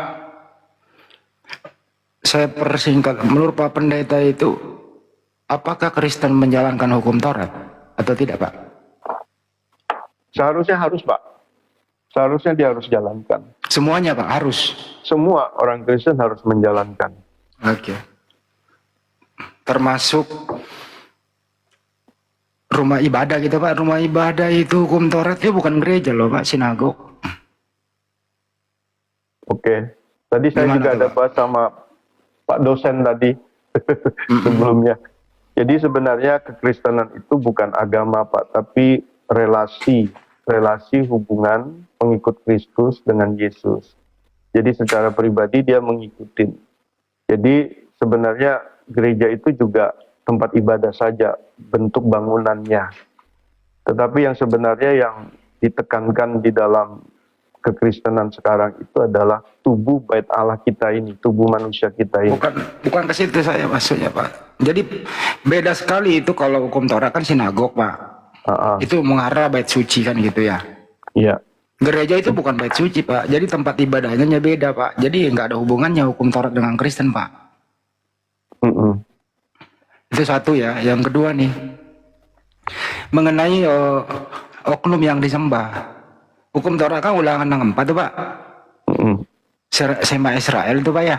saya persingkat, menurut Pak Pendeta itu, apakah Kristen menjalankan hukum Taurat atau tidak Pak? Seharusnya harus Pak. Seharusnya dia harus jalankan. Semuanya Pak, harus? Semua orang Kristen harus menjalankan. Oke. Termasuk rumah ibadah gitu Pak. Rumah ibadah itu hukum Tauratnya bukan gereja loh Pak, sinagog. Oke. Tadi saya Gimana juga tuh, ada bahas sama Pak dosen tadi sebelumnya. Jadi sebenarnya kekristenan itu bukan agama Pak, tapi relasi hubungan pengikut Kristus dengan Yesus. Jadi secara pribadi dia mengikuti. Jadi sebenarnya gereja itu juga tempat ibadah saja, bentuk bangunannya. Tetapi yang sebenarnya yang ditekankan di dalam kekristenan sekarang itu adalah tubuh bait Allah kita ini, tubuh manusia kita ini. Bukan ke situ saya maksudnya Pak. Jadi beda sekali itu kalau hukum Taurat kan sinagog Pak. Itu mengarah bait suci kan gitu ya. Iya. Gereja itu bukan bait suci Pak. Jadi tempat ibadahnya beda Pak. Jadi nggak ada hubungannya hukum Taurat dengan Kristen Pak. Itu satu ya. Yang kedua nih mengenai oknum yang disembah. Hukum Taurat kan Ulangan 64 tuh Pak. Sembah Israel tuh Pak ya.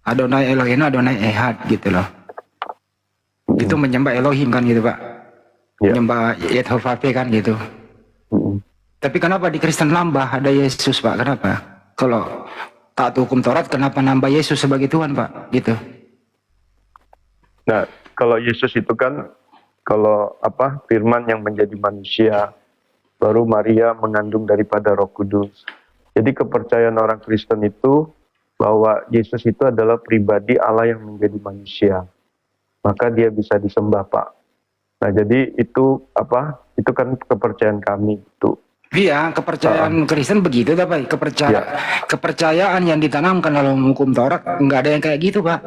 Adonai Elohim, Adonai Ehad gitu loh. Itu menyembah Elohim kan gitu Pak. Menyembah Yehovah kan gitu. Tapi kenapa di Kristen nambah ada Yesus Pak? Kenapa? Kalau taat hukum Taurat kenapa nambah Yesus sebagai Tuhan Pak? Gitu. Nah, kalau Yesus itu kan kalau firman yang menjadi manusia, baru Maria mengandung daripada Roh Kudus. Jadi kepercayaan orang Kristen itu bahwa Yesus itu adalah pribadi Allah yang menjadi manusia. Maka dia bisa disembah, Pak. Nah, jadi itu itu kan kepercayaan kami itu. Iya, kepercayaan Kristen begitu Pak. Kepercayaan yang ditanamkan dalam hukum Taurat nggak ada yang kayak gitu, Pak.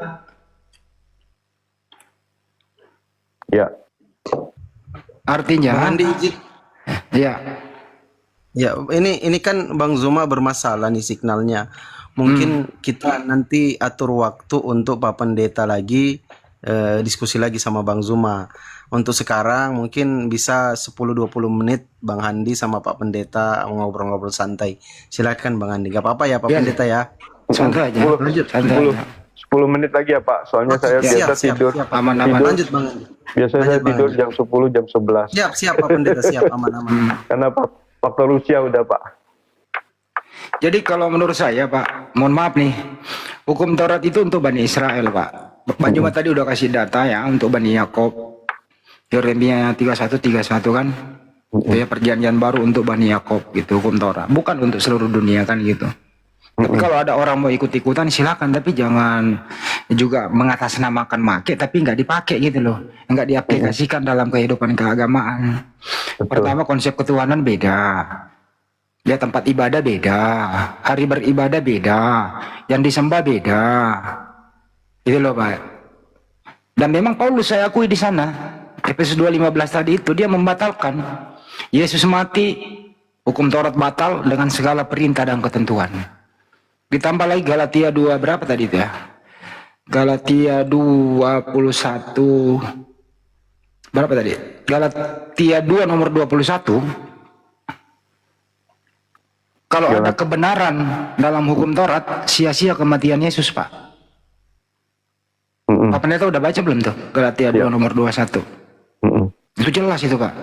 Ya. Artinya ya. Ya, ini kan Bang Zuma bermasalah nih signalnya. Mungkin kita nanti atur waktu untuk Pak Pendeta lagi diskusi lagi sama Bang Zuma. Untuk sekarang mungkin bisa 10-20 menit Bang Handi sama Pak Pendeta ngobrol-ngobrol santai. Silakan Bang Handi. Gak apa-apa ya Pak Pendeta ya. Santai aja. 10 menit lagi ya Pak. Soalnya saya biasa tidur. Aman-aman. Lanjut Bang Handi. Biasanya saya tidur jam 10, jam 11. Siap Pak Pendeta, siap aman-aman. Karena faktor usia udah Pak. Jadi kalau menurut saya Pak, mohon maaf nih, hukum Taurat itu untuk Bani Israel Pak. Pak Juma tadi udah kasih data ya untuk Bani Yakob. Yeremia 31 kan. Itu ya perjanjian baru untuk Bani Yakob gitu hukum Taurat. Bukan untuk seluruh dunia kan gitu. Tapi kalau ada orang mau ikut-ikutan silakan, tapi jangan juga mengatasnamakan make tapi nggak dipakai gitu loh, nggak diaplikasikan dalam kehidupan keagamaan. Pertama konsep ketuhanan beda, ya tempat ibadah beda, hari beribadah beda, yang disembah beda, itu loh Pak. Dan memang Paulus saya akui di sana, Efesus 2:15 tadi itu dia membatalkan Yesus mati, hukum Taurat batal dengan segala perintah dan ketentuan. Ditambah lagi Galatia 2 berapa tadi itu ya? Galatia 21 berapa tadi? Galatia 2 nomor 21. Kalau ada kebenaran dalam hukum Taurat, sia-sia kematian Yesus, Pak. Pak Pendeta udah baca belum tuh? Galatia 2 nomor 21. Itu jelas itu, Pak.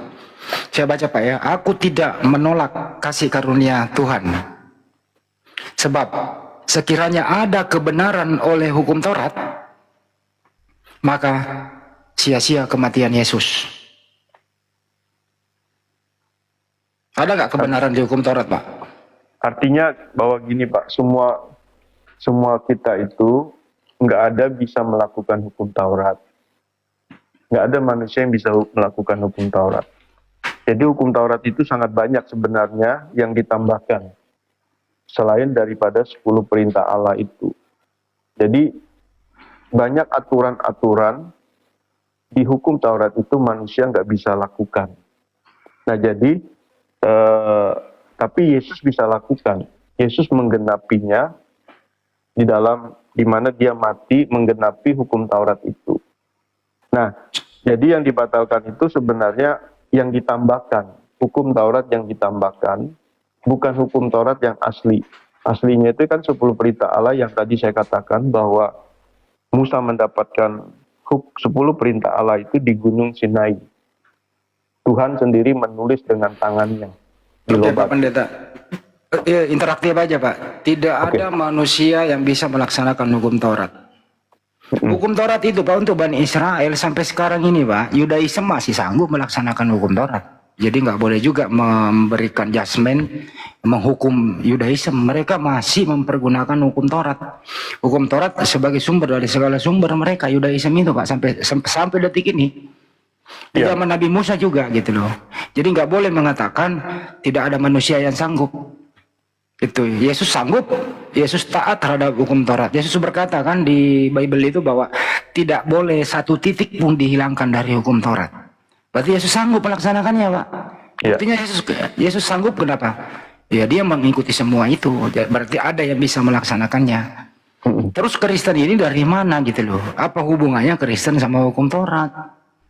Saya baca, Pak ya. Aku tidak menolak kasih karunia Tuhan. Sebab sekiranya ada kebenaran oleh hukum Taurat, maka sia-sia kematian Yesus. Ada nggak kebenaran di hukum Taurat, Pak? Artinya bahwa gini Pak, semua kita itu nggak ada bisa melakukan hukum Taurat. Nggak ada manusia yang bisa melakukan hukum Taurat. Jadi hukum Taurat itu sangat banyak sebenarnya yang ditambahkan. Selain daripada 10 perintah Allah itu. Jadi banyak aturan-aturan di hukum Taurat itu manusia nggak bisa lakukan. Nah jadi, tapi Yesus bisa lakukan. Yesus menggenapinya di mana dia mati menggenapi hukum Taurat itu. Nah, jadi yang dibatalkan itu sebenarnya yang ditambahkan. Hukum Taurat yang ditambahkan. Bukan hukum Taurat yang asli. Aslinya itu kan 10 perintah Allah yang tadi saya katakan bahwa Musa mendapatkan 10 perintah Allah itu di Gunung Sinai. Tuhan sendiri menulis dengan tangannya di Pak Pendeta. Interaktif aja Pak. Tidak ada manusia yang bisa melaksanakan hukum Taurat. Hukum Taurat itu Pak untuk Bani Israel sampai sekarang ini Pak, Yudaism masih sanggup melaksanakan hukum Taurat. Jadi nggak boleh juga memberikan judgment, menghukum Yudaism. Mereka masih mempergunakan hukum Taurat. Hukum Taurat sebagai sumber dari segala sumber mereka Yudaism itu Pak sampai detik ini. Di Iya. zaman Nabi Musa juga gitu loh. Jadi nggak boleh mengatakan tidak ada manusia yang sanggup. Itu Yesus sanggup, Yesus taat terhadap hukum Taurat. Yesus berkata kan di Bible itu bahwa tidak boleh satu titik pun dihilangkan dari hukum Taurat. Berarti Yesus sanggup melaksanakannya, Pak. Iya. Artinya Yesus sanggup kenapa? Ya dia mengikuti semua itu. Berarti ada yang bisa melaksanakannya. Terus Kristen ini dari mana gitu loh? Apa hubungannya Kristen sama hukum Taurat?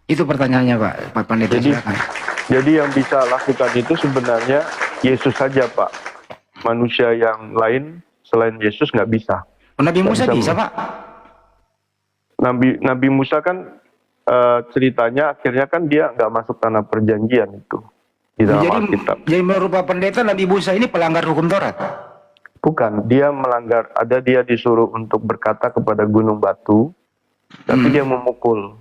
Itu pertanyaannya, Pak Pendeta. Silakan. Jadi yang bisa lakukan itu sebenarnya Yesus saja, Pak. Manusia yang lain selain Yesus nggak bisa. Nabi Nggak Musa bisa, Pak. Nabi Musa kan ceritanya akhirnya kan dia nggak masuk tanah perjanjian itu di dalam Alkitab. Jadi menurut Pak Pendeta Nabi Musa ini pelanggar hukum Taurat. Bukan, dia melanggar. Ada dia disuruh untuk berkata kepada gunung batu, tapi dia memukul.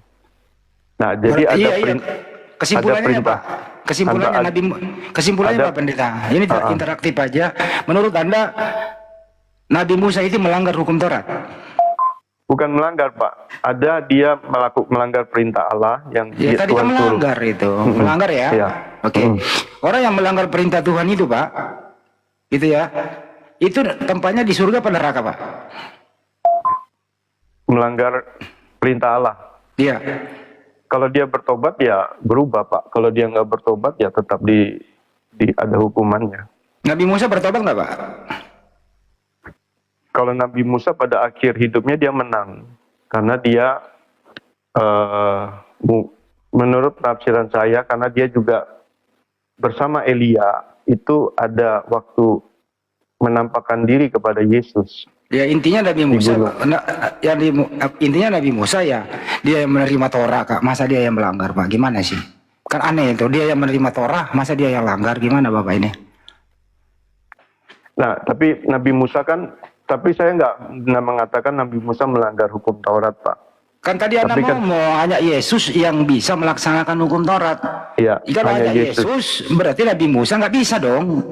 Nah, jadi ada Kesimpulannya perintah. Pak. Kesimpulannya Pak Pendeta. Ini interaktif aja. Menurut Anda Nabi Musa itu melanggar hukum Taurat? Bukan melanggar, Pak. Ada dia melanggar perintah Allah yang Ya tadi kan Tuhan melanggar suruh. itu. Melanggar ya? Iya. Oke. Orang yang melanggar perintah Tuhan itu, Pak. Gitu ya. Itu tempatnya di surga apa neraka, Pak? Melanggar perintah Allah. Iya. Kalau dia bertobat ya berubah, Pak. Kalau dia nggak bertobat ya tetap ada hukumannya. Nabi Musa bertobat nggak, Pak? Kalau Nabi Musa pada akhir hidupnya dia menang karena dia menurut penafsiran saya karena dia juga bersama Elia itu ada waktu menampakkan diri kepada Yesus. Ya intinya Nabi Musa, intinya Nabi Musa ya dia yang menerima Torah, Kak. Masa dia yang melanggar, Pak? Gimana sih? Kan aneh itu, dia yang menerima Torah, masa dia yang langgar? Gimana Bapak ini? Nah, tapi Nabi Musa kan, tapi saya nggak mengatakan Nabi Musa melanggar hukum Taurat, Pak. Kan tadi Anda mau hanya Yesus yang bisa melaksanakan hukum Taurat. Iya, Kalau hanya Yesus, berarti Nabi Musa nggak bisa dong.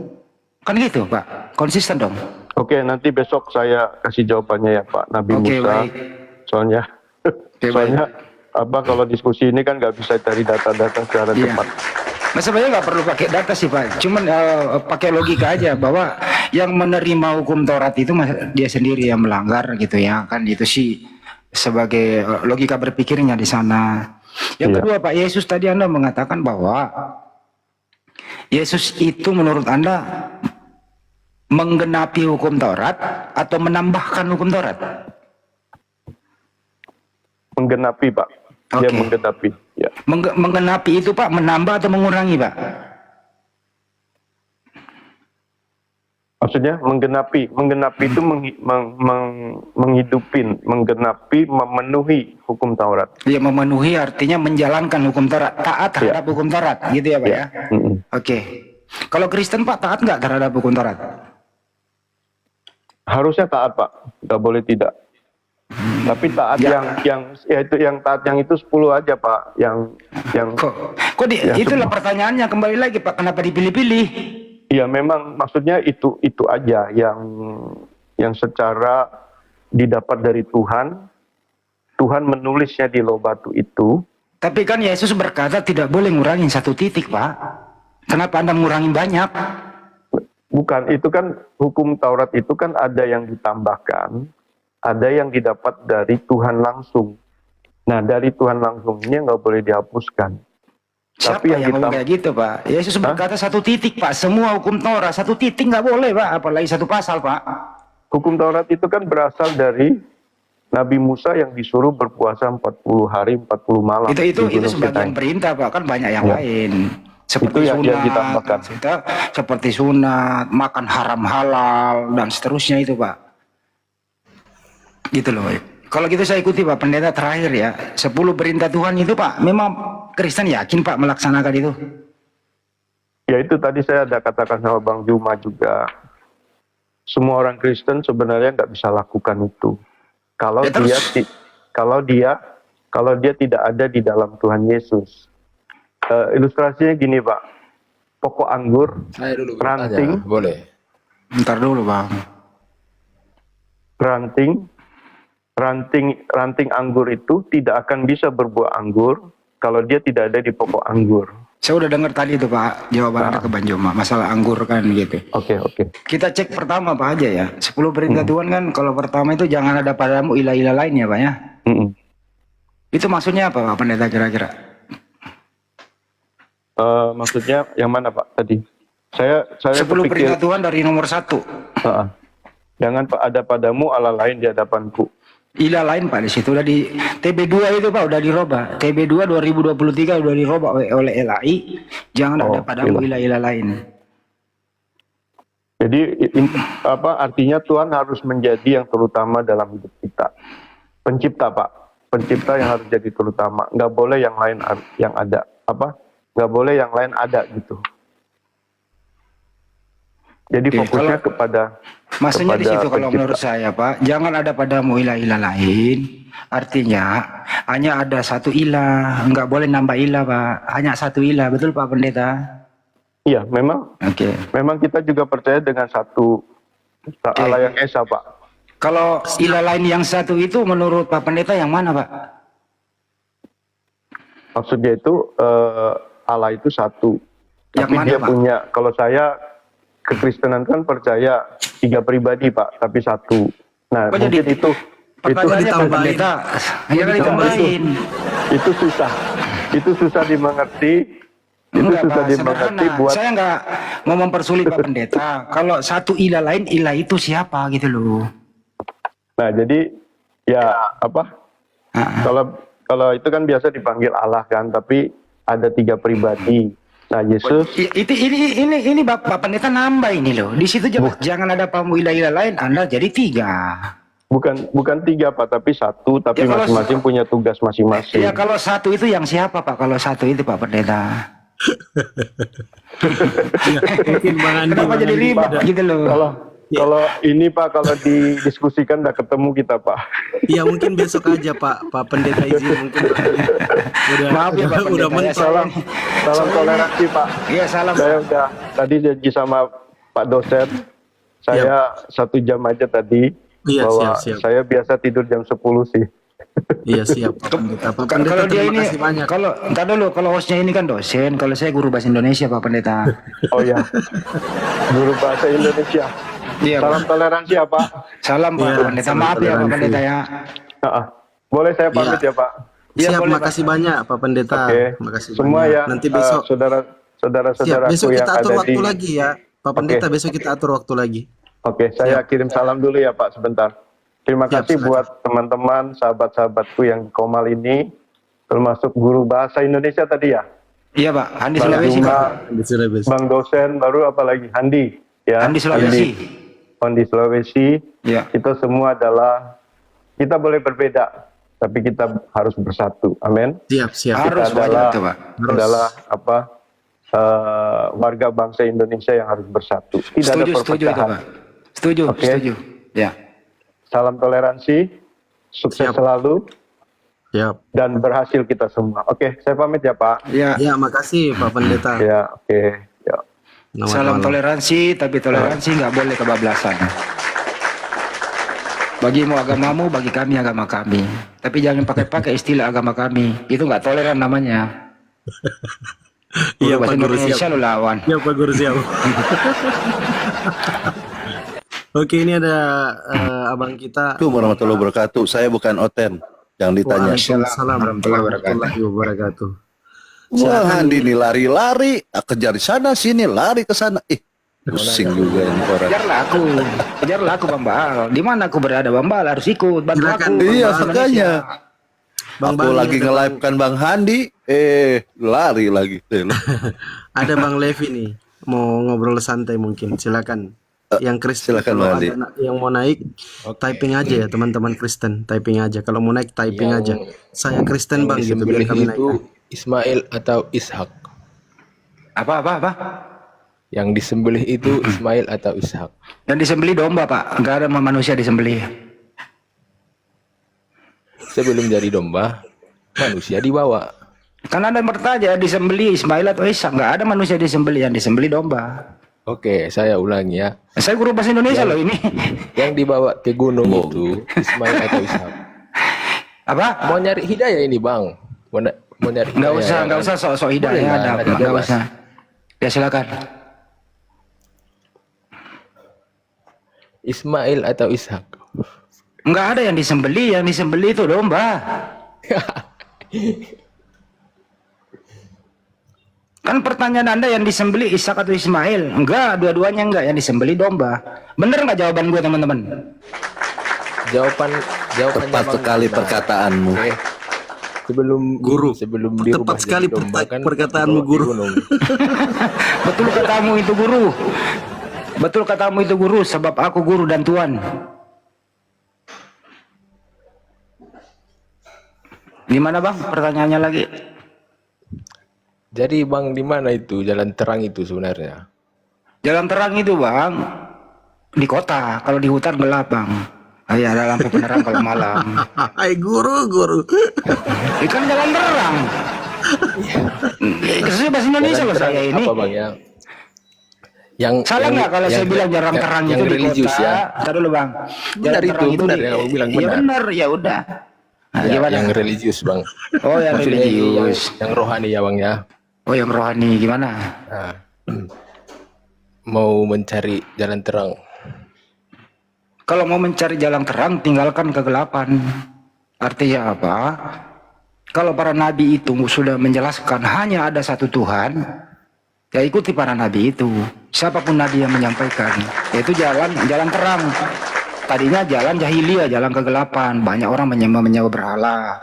Kan gitu, Pak? Konsisten dong. Oke, nanti besok saya kasih jawabannya ya, Pak. Nabi Musa. Baik. Soalnya, kalau diskusi ini kan nggak bisa cari data-data secara cepat. Nah, sebenarnya nggak perlu pakai data sih, Pak. Cuman pakai logika aja bahwa yang menerima hukum Taurat itu dia sendiri yang melanggar gitu ya. Kan itu sih sebagai logika berpikirnya di sana. Yang kedua, Pak, Yesus tadi Anda mengatakan bahwa Yesus itu menurut Anda menggenapi hukum Taurat atau menambahkan hukum Taurat? Menggenapi, Pak. Dia menggenapi. Ya. Menggenapi itu, Pak, menambah atau mengurangi, Pak? Maksudnya menggenapi itu menghidupin, menggenapi, memenuhi hukum Taurat. Dia memenuhi artinya menjalankan hukum Taurat, taat terhadap hukum Taurat, gitu ya, Pak ya? Oke. Kalau Kristen, Pak, taat nggak terhadap hukum Taurat? Harusnya taat, Pak. Nggak boleh tidak. Tapi taat yang taat yang itu 10 aja, Pak. Itulah pertanyaannya kembali lagi, Pak. Kenapa dipilih-pilih? Iya, memang maksudnya itu aja yang secara didapat dari Tuhan. Tuhan menulisnya di loh batu itu. Tapi kan Yesus berkata tidak boleh ngurangin satu titik, Pak. Kenapa Anda ngurangin banyak? Bukan, itu kan hukum Taurat itu kan ada yang ditambahkan, ada yang didapat dari Tuhan langsung. Nah, dari Tuhan langsung ini nggak boleh dihapuskan. Siapa Tapi yang ngomong kayak gitu, Pak? Yesus berkata satu titik, Pak. Semua hukum Taurat satu titik nggak boleh, Pak. Apalagi satu pasal, Pak. Hukum Taurat itu kan berasal dari Nabi Musa yang disuruh berpuasa 40 hari 40 malam. Itu sebagian perintah, Pak. Kan banyak yang lain. Seperti itu yang sunat, ditambahkan. seperti sunat, makan haram halal dan seterusnya itu, Pak. Gitu loh. Kalau gitu saya ikuti, Pak, pendeta terakhir ya. 10 perintah Tuhan itu, Pak, memang Kristen yakin, Pak, melaksanakan itu? Ya itu tadi saya ada katakan sama Bang Juma juga. Semua orang Kristen sebenarnya nggak bisa lakukan itu. Kalau dia tidak ada di dalam Tuhan Yesus. Ilustrasinya gini, Pak. Pokok anggur, Saya dulu ranting, bertanya, boleh. Bentar dulu, Bang. ranting anggur itu tidak akan bisa berbuah anggur kalau dia tidak ada di pokok anggur. Saya udah dengar tadi itu Pak, jawaban ada ke Bang Joma, masalah anggur kan gitu. Oke. Kita cek pertama Pak aja ya. 10 perintah Tuhan kan kalau pertama itu jangan ada padamu ilah-ilah lain ya Pak ya. Mm-mm. Itu maksudnya apa Pak Pendeta kira-kira? Maksudnya yang mana Pak tadi? Saya 10 berpikir, perintah Tuhan dari nomor 1. jangan ada padamu Allah lain di hadapanku. Ilah lain Pak di situ udah di TB2 itu Pak udah dirubah. TB2 2023 udah dirubah oleh LAI. Jangan ada padamu ilah-ilah lain. Jadi artinya Tuhan harus menjadi yang terutama dalam hidup kita. Pencipta Pak, pencipta yang harus jadi terutama. Nggak boleh yang lain yang ada. Nggak boleh yang lain ada gitu. Jadi fokusnya kepada maksudnya di situ kalau pencipta. menurut saya Pak, jangan ada padamu ilah-ilah lain. Artinya hanya ada satu ilah, nggak boleh nambah ilah Pak. Hanya satu ilah, betul Pak Pendeta? Iya, memang. Oke. Memang kita juga percaya dengan satu Allah yang esa Pak. Kalau ilah lain yang satu itu menurut Pak Pendeta yang mana Pak? Maksudnya itu Allah itu satu. Yang Tapi mana, dia Pak? punya, kalau saya kekristenan kan percaya 3 pribadi Pak, tapi satu. Nah, jadi mungkin itu pertanyaannya Pak ditambahin. Pendeta, jangan ditambahin. itu susah. Itu susah dimengerti. Itu Enggak, susah Pak, dimengerti sederhana. buat Saya nggak mau mempersulit Pak Pendeta. Kalau satu ilah lain, ilah itu siapa gitu loh. Nah, jadi ya kalau itu kan biasa dipanggil Allah kan, tapi ada 3 pribadi. Nah, Yesus Ini Bapak Pendeta nambah ini loh. Di situ jangan ada pamu ilah-ilah lain, Anda jadi 3. bukan 3 Pak, tapi satu, tapi Ya, kalau masing-masing punya tugas masing-masing. Ya kalau satu itu yang siapa Pak? Kalau satu itu Pak Pendeta. Mungkin Bang Andi. Kenapa jadi ribet gitu loh? Kalau ini Pak, kalau didiskusikan udah ketemu kita Pak. Iya mungkin besok aja Pak Pendeta izin mungkin. Maaf ya Pak udah Pendeta. mentok. Salam toleransi Pak. Iya salam. Saya udah tadi janji sama Pak dosen. Saya 1 jam aja tadi. Iya, bahwa siap. saya biasa tidur jam 10 sih. Iya siap Pak Pendeta. Pak Pendeta Kalau dia terima ini, kasih banyak. kalau entar dulu, kalau hostnya ini kan dosen, kalau saya guru bahasa Indonesia Pak Pendeta. Oh ya, guru bahasa Indonesia. Iya. Salam toleransi ya Pak. Salam Pak Iya, Pendeta. salam Maaf ya Pak toleransi. Pendeta ya. Boleh saya pamit ya Pak. Iya, Siap, boleh, makasih banyak Pak Pendeta. Oke. Makasih Semua banyak. ya. Nanti besok Siap, saudara-saudaraku besok yang kita ada atur di. waktu lagi ya. Pak Pendeta besok kita atur waktu lagi. Oke, saya kirim salam dulu ya Pak sebentar. Terima Siap, kasih silakan. buat teman-teman, sahabat-sahabatku yang di Komal ini, termasuk guru bahasa Indonesia tadi ya. Iya Pak, Andi Bang Sulawesi Juma, Pak. Di Sulawesi. Bang dosen, baru apa lagi? Handi. Ya, Andi Sulawesi. Andi Sulawesi. Iya. Kita semua kita boleh berbeda, tapi kita harus bersatu. Amin. Siap. Harus Kita wajib itu Pak. adalah warga bangsa Indonesia yang harus bersatu. Tidak Setuju ada itu perpecahan. Pak. Setuju, Oke. setuju. Ya. Salam toleransi, sukses Siap. selalu, Siap. dan berhasil kita semua. Oke, saya pamit ya Pak. Ya. Ya, makasih Pak Pendeta. Ya, oke. Ya. Selamat Salam malam. toleransi, tapi toleransi nggak boleh kebablasan. Bagimu agamamu, bagi kami agama kami. Tapi jangan pakai istilah agama kami. Itu nggak toleran namanya. Iya, Bahasa Pak Guru, Indonesia siap. lu lawan. Siap Pak Guru, siap. Oke, ini ada abang kita. Assalamualaikum warahmatullahi wabarakatuh. Saya bukan Oten yang ditanya. Waalaikumsalam warahmatullahi wabarakatuh. Wah, Andi ini lari-lari, kejar di sana sini, lari ke sana. Pusing juga ini orang. Kejarlah aku Bambal. Di mana aku berada Bambal harus ikut bantu Silakan, aku. Iya, Bambal makanya. Bang Aku lagi nge-live kan Bang Handi, lari lagi. Ada Bang Levi nih, mau ngobrol santai mungkin. Silakan. Yang Kristen, silakan, kalau Bang ada Andi. yang mau naik, typing aja ya teman-teman Kristen, typing aja. Kalau mau naik typing aja. Saya Kristen Bang gitu biar kami naik. Itu Ismail atau Ishak. Apa? Yang disembelih itu Ismail atau Ishak. Dan disembelih domba Pak. Enggak ada manusia disembelih. Sebelum jadi domba, manusia dibawa. Kan ada yang bertanya disembelih Ismail atau Ishak. Enggak ada manusia disembelih, yang disembelih domba. Oke, saya ulangi ya. Saya guru bahasa Indonesia loh ini. Yang dibawa ke gunung itu Ismail atau Ishak. Apa? Mau nyari hidayah ini bang. nyari Nggak hidayah, usah, ya nggak kan? usah sok-sok hidayah Boleh lah, ada, ada nggak bebas. usah. Ya silakan. Ismail atau Ishak? Nggak ada yang disembeli itu domba. Kan pertanyaan Anda yang disembeli Ishak atau Ismail? Enggak, dua-duanya enggak, yang disembeli domba. Bener nggak jawaban gue teman-teman? Jawabannya Tepat Bang sekali benar. perkataanmu. Oke. Sebelum Guru, sebelum tepat dirubah sekali jadi domba kan perkataanmu, dibawa di Guru. gunung. Betul katamu itu guru. Betul katamu itu guru, sebab aku guru dan tuan. Gimana bang? Pertanyaannya lagi. Jadi Bang, di mana itu jalan terang itu sebenarnya? Jalan terang itu bang, di kota. Kalau di hutan gelap bang. Ah, ya, ada lampu penerang kalau malam. Hai guru. Ikan jalan terang. Saya bahasa Indonesia Jalan loh terang saya ini. apa Bang ya? Yang Salah nggak kalau saya bilang jalan terang yang itu di religius kota? ya? Ntar dulu bang. Benar itu, benar ya, kamu bilang Ya benar. benar, ya udah. Nah, Ya, gimana? yang religius Bang. Oh yang Maksudnya ini religius. yang rohani ya Bang ya. Oh yang rohani gimana? Nah, mau mencari jalan terang. Kalau mau mencari jalan terang, tinggalkan kegelapan. Artinya apa? Kalau para nabi itu sudah menjelaskan hanya ada satu Tuhan, ya ikuti para nabi itu. Siapapun nabi yang menyampaikan, yaitu jalan terang. Tadinya jalan jahiliyah, jalan kegelapan. Banyak orang menyembah berhala.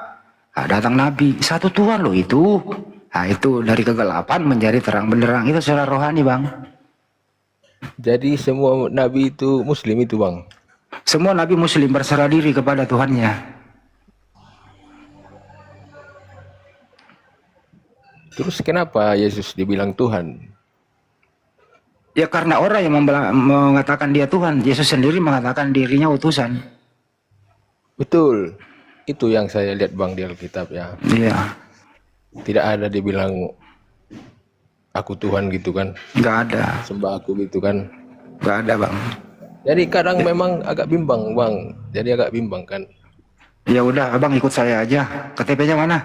Nah, datang nabi, satu Tuhan loh itu. Nah itu dari kegelapan menjadi terang benderang. Itu secara rohani bang. Jadi semua nabi itu muslim itu Bang. Semua nabi muslim berserah diri kepada Tuhannya. Terus kenapa Yesus dibilang Tuhan? Ya karena orang yang mengatakan dia Tuhan, Yesus sendiri mengatakan dirinya utusan. Betul. Itu yang saya lihat Bang di Alkitab ya. Iya, Tidak ada dibilang aku Tuhan gitu kan. nggak ada, Sembah aku gitu kan. nggak ada bang. Jadi kadang memang agak bimbang Bang. Jadi agak bimbang kan. Ya udah, abang ikut saya aja. KTP-nya mana?